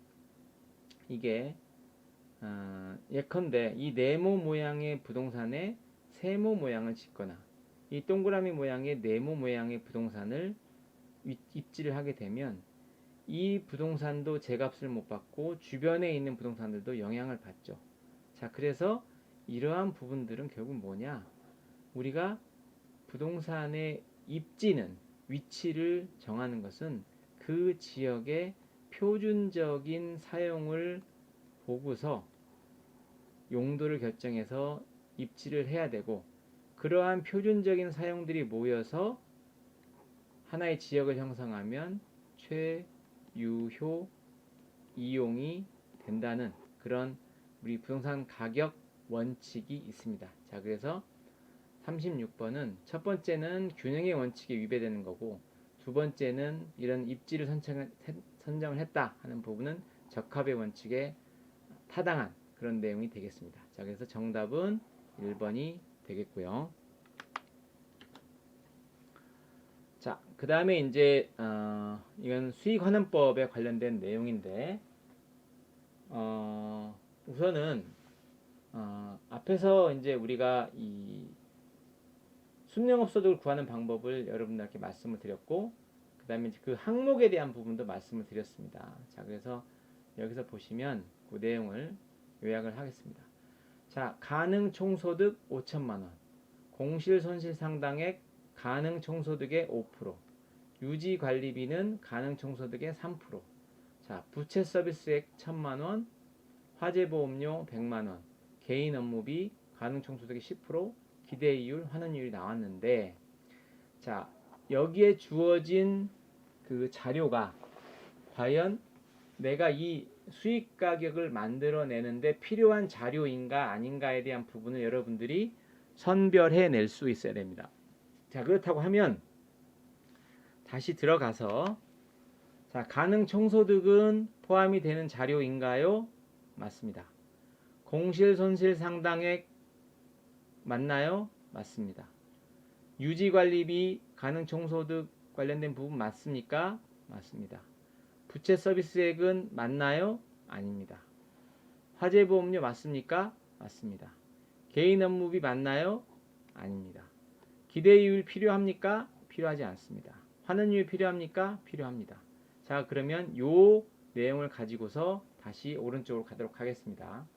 이게 예컨대 이 네모 모양의 부동산에 세모 모양을 짓거나 이 동그라미 모양의 네모 모양의 부동산을 입지를 하게 되면 이 부동산도 제값을 못 받고 주변에 있는 부동산들도 영향을 받죠. 자, 그래서 이러한 부분들은 결국 뭐냐? 우리가 부동산의 입지는 위치를 정하는 것은 그 지역의 표준적인 사용을 보고서 용도를 결정해서 입지를 해야 되고, 그러한 표준적인 사용들이 모여서 하나의 지역을 형성하면 최유효 이용이 된다는 그런 우리 부동산 가격 원칙이 있습니다. 자, 그래서 36번은 첫 번째는 균형의 원칙에 위배되는 거고, 두 번째는 이런 입지를 선정을 했다 하는 부분은 적합의 원칙에 타당한 그런 내용이 되겠습니다. 자, 그래서 정답은 1번이 되겠고요. 자, 그 다음에 이제 이건 수익환원법에 관련된 내용인데, 우선은 앞에서 이제 우리가 이 순영업소득을 구하는 방법을 여러분들께 말씀을 드렸고, 그 다음에 그 항목에 대한 부분도 말씀을 드렸습니다. 자, 그래서 여기서 보시면 그 내용을 요약을 하겠습니다. 자, 가능 총소득 5천만원, 공실 손실 상당액 가능 총소득의 5%, 유지 관리비는 가능 총소득의 3%, 자, 부채 서비스액 1,000만원, 화재보험료 100만원, 개인 업무비 가능 총소득의 10%, 기대이율, 환원이율이 나왔는데, 자, 여기에 주어진 그 자료가 과연 내가 이 수익 가격을 만들어내는데 필요한 자료인가 아닌가에 대한 부분을 여러분들이 선별해 낼 수 있어야 됩니다. 자, 그렇다고 하면 다시 들어가서, 자, 가능 총소득은 포함이 되는 자료인가요? 맞습니다. 공실 손실 상당액 맞나요? 맞습니다. 유지관리비 가능 총소득 관련된 부분 맞습니까? 맞습니다. 부채 서비스액은 맞나요? 아닙니다. 화재보험료 맞습니까? 맞습니다. 개인 업무비 맞나요? 아닙니다. 기대이율 필요합니까? 필요하지 않습니다. 환원율 필요합니까? 필요합니다. 자, 그러면 요 내용을 가지고서 다시 오른쪽으로 가도록 하겠습니다.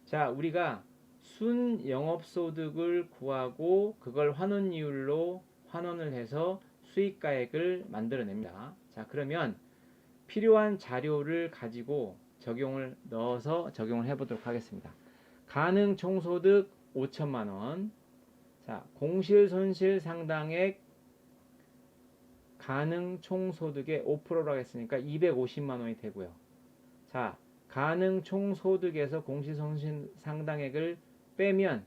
자, 우리가 순영업소득을 구하고 그걸 환원이율로 환원을 해서 수익가액을 만들어냅니다. 자, 그러면 필요한 자료를 가지고 넣어서 적용을 해보도록 하겠습니다. 가능 총소득 5천만원, 자, 공실 손실 상당액 가능 총소득의 5%라고 했으니까 250만원이 되고요. 자, 가능 총소득에서 공실 손실 상당액을 빼면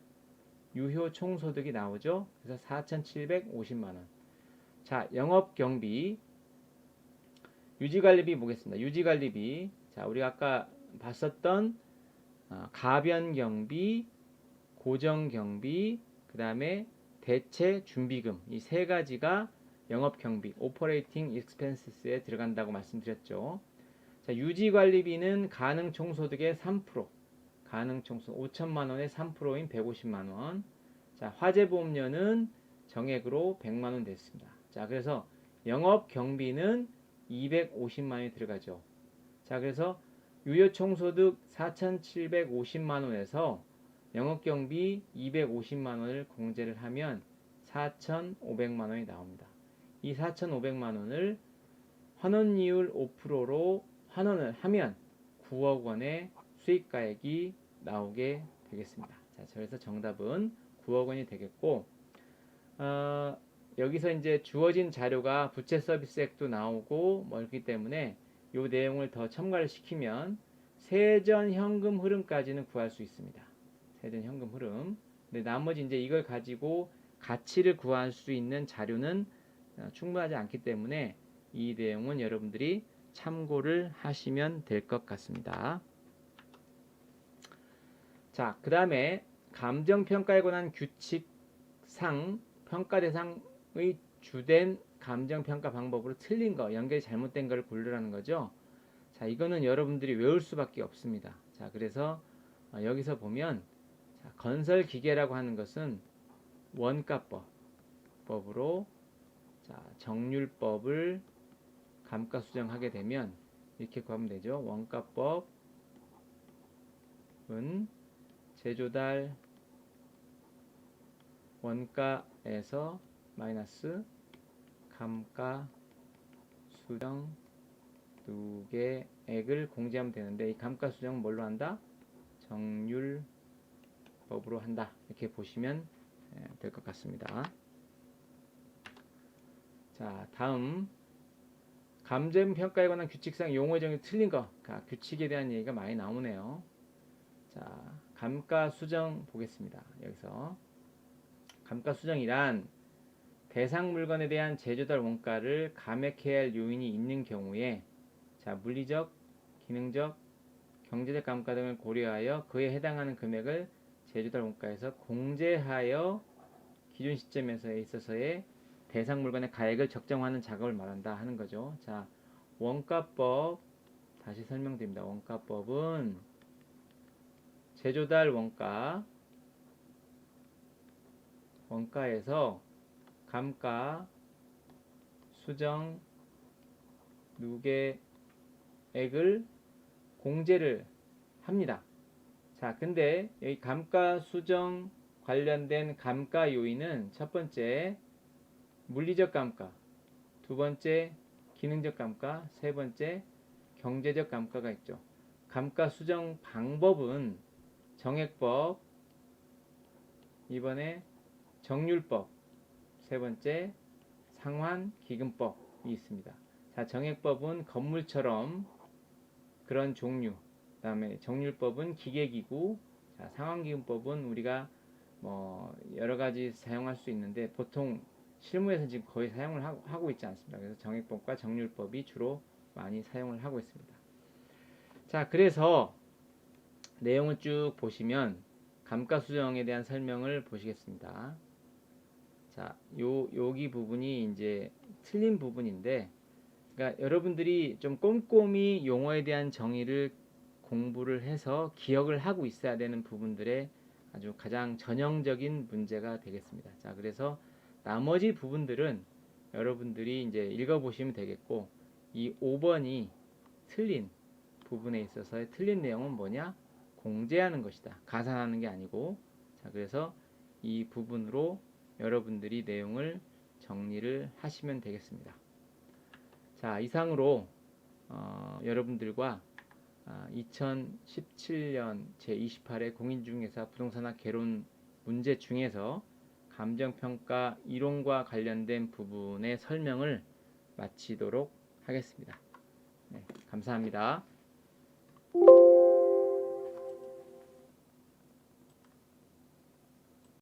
유효 총소득이 나오죠. 그래서 4,750만원. 자, 영업경비, 유지관리비 보겠습니다. 유지관리비, 자, 우리가 아까 봤었던 가변경비, 고정경비, 그 다음에 대체 준비금, 이 세 가지가 영업경비, 오퍼레이팅 익스펜스에 들어간다고 말씀드렸죠. 자, 유지관리비는 가능 총소득의 3%, 가능 총소득 5천만원의 3%인 150만원. 자, 화재보험료는 정액으로 100만원 됐습니다. 자, 그래서 영업경비는 250만원이 들어가죠. 자, 그래서 유효총소득 4,750만원에서 영업경비 250만원을 공제를 하면 4,500만원이 나옵니다. 이 4,500만원을 환원이율 5%로 환원을 하면 9억 원의 수익가액이 나오게 되겠습니다. 자, 그래서 정답은 9억 원이 되겠고, 여기서 이제 주어진 자료가 부채 서비스액도 나오고 뭐였기 때문에 이 내용을 더 첨가를 시키면 세전 현금 흐름까지는 구할 수 있습니다. 세전 현금 흐름. 근데 나머지 이제 이걸 가지고 가치를 구할 수 있는 자료는 충분하지 않기 때문에 이 내용은 여러분들이 참고를 하시면 될 것 같습니다. 자, 그 다음에 감정평가에 관한 규칙상 평가 대상의 주된 감정평가 방법으로 틀린 거, 연결이 잘못된 거를 고르라는 거죠. 자, 이거는 여러분들이 외울 수밖에 없습니다. 자, 자, 그래서 여기서 보면 자, 건설 기계라고 하는 것은 원가법으로 자, 정률법을 감가수정하게 되면 이렇게 구하면 되죠. 원가법은 제조달 원가에서 마이너스 감가수정 누계액을 공제하면 되는데, 이 감가수정은 뭘로 한다? 정률법으로 한다. 이렇게 보시면 될 것 같습니다. 자, 다음 감정평가에 관한 규칙상 용어의 정의 틀린 거. 규칙에 대한 얘기가 많이 나오네요. 자, 감가수정 보겠습니다. 여기서 감가수정이란 대상 물건에 대한 제조달 원가를 감액해야 할 요인이 있는 경우에 자, 물리적, 기능적, 경제적 감가 등을 고려하여 그에 해당하는 금액을 제조달 원가에서 공제하여 기준 시점에서 있어서의 대상 물건의 가액을 적정하는 작업을 말한다 하는 거죠. 자, 원가법 다시 설명드립니다. 원가법은 제조달 원가에서 감가 수정 누계액을 공제를 합니다. 자, 근데 여기 감가 수정 관련된 감가 요인은 첫 번째 물리적 감가, 두 번째 기능적 감가, 세 번째 경제적 감가가 있죠. 감가 수정 방법은 정액법, 이번에 정률법, 세 번째 상환기금법이 있습니다. 자, 정액법은 건물처럼 그런 종류, 그 다음에 정률법은 기계기구, 자, 상환기금법은 우리가 뭐 여러가지 사용할 수 있는데 보통 실무에서 지금 거의 사용을 하고 있지 않습니다. 그래서 정액법과 정률법이 주로 많이 사용을 하고 있습니다. 자, 그래서 내용을 쭉 보시면 감가수정에 대한 설명을 보시겠습니다. 자, 여기 부분이 이제 틀린 부분인데, 그러니까 여러분들이 좀 꼼꼼히 용어에 대한 정의를 공부를 해서 기억을 하고 있어야 되는 부분들의 아주 가장 전형적인 문제가 되겠습니다. 자, 그래서 나머지 부분들은 여러분들이 이제 읽어보시면 되겠고, 이 5번이 틀린 부분에 있어서의 틀린 내용은 뭐냐? 공제하는 것이다. 가산하는 게 아니고. 자, 그래서 이 부분으로 여러분들이 내용을 정리를 하시면 되겠습니다. 자, 이상으로 여러분들과 2017년 제28회 공인중개사 부동산학 개론 문제 중에서 감정평가 이론과 관련된 부분의 설명을 마치도록 하겠습니다. 네, 감사합니다.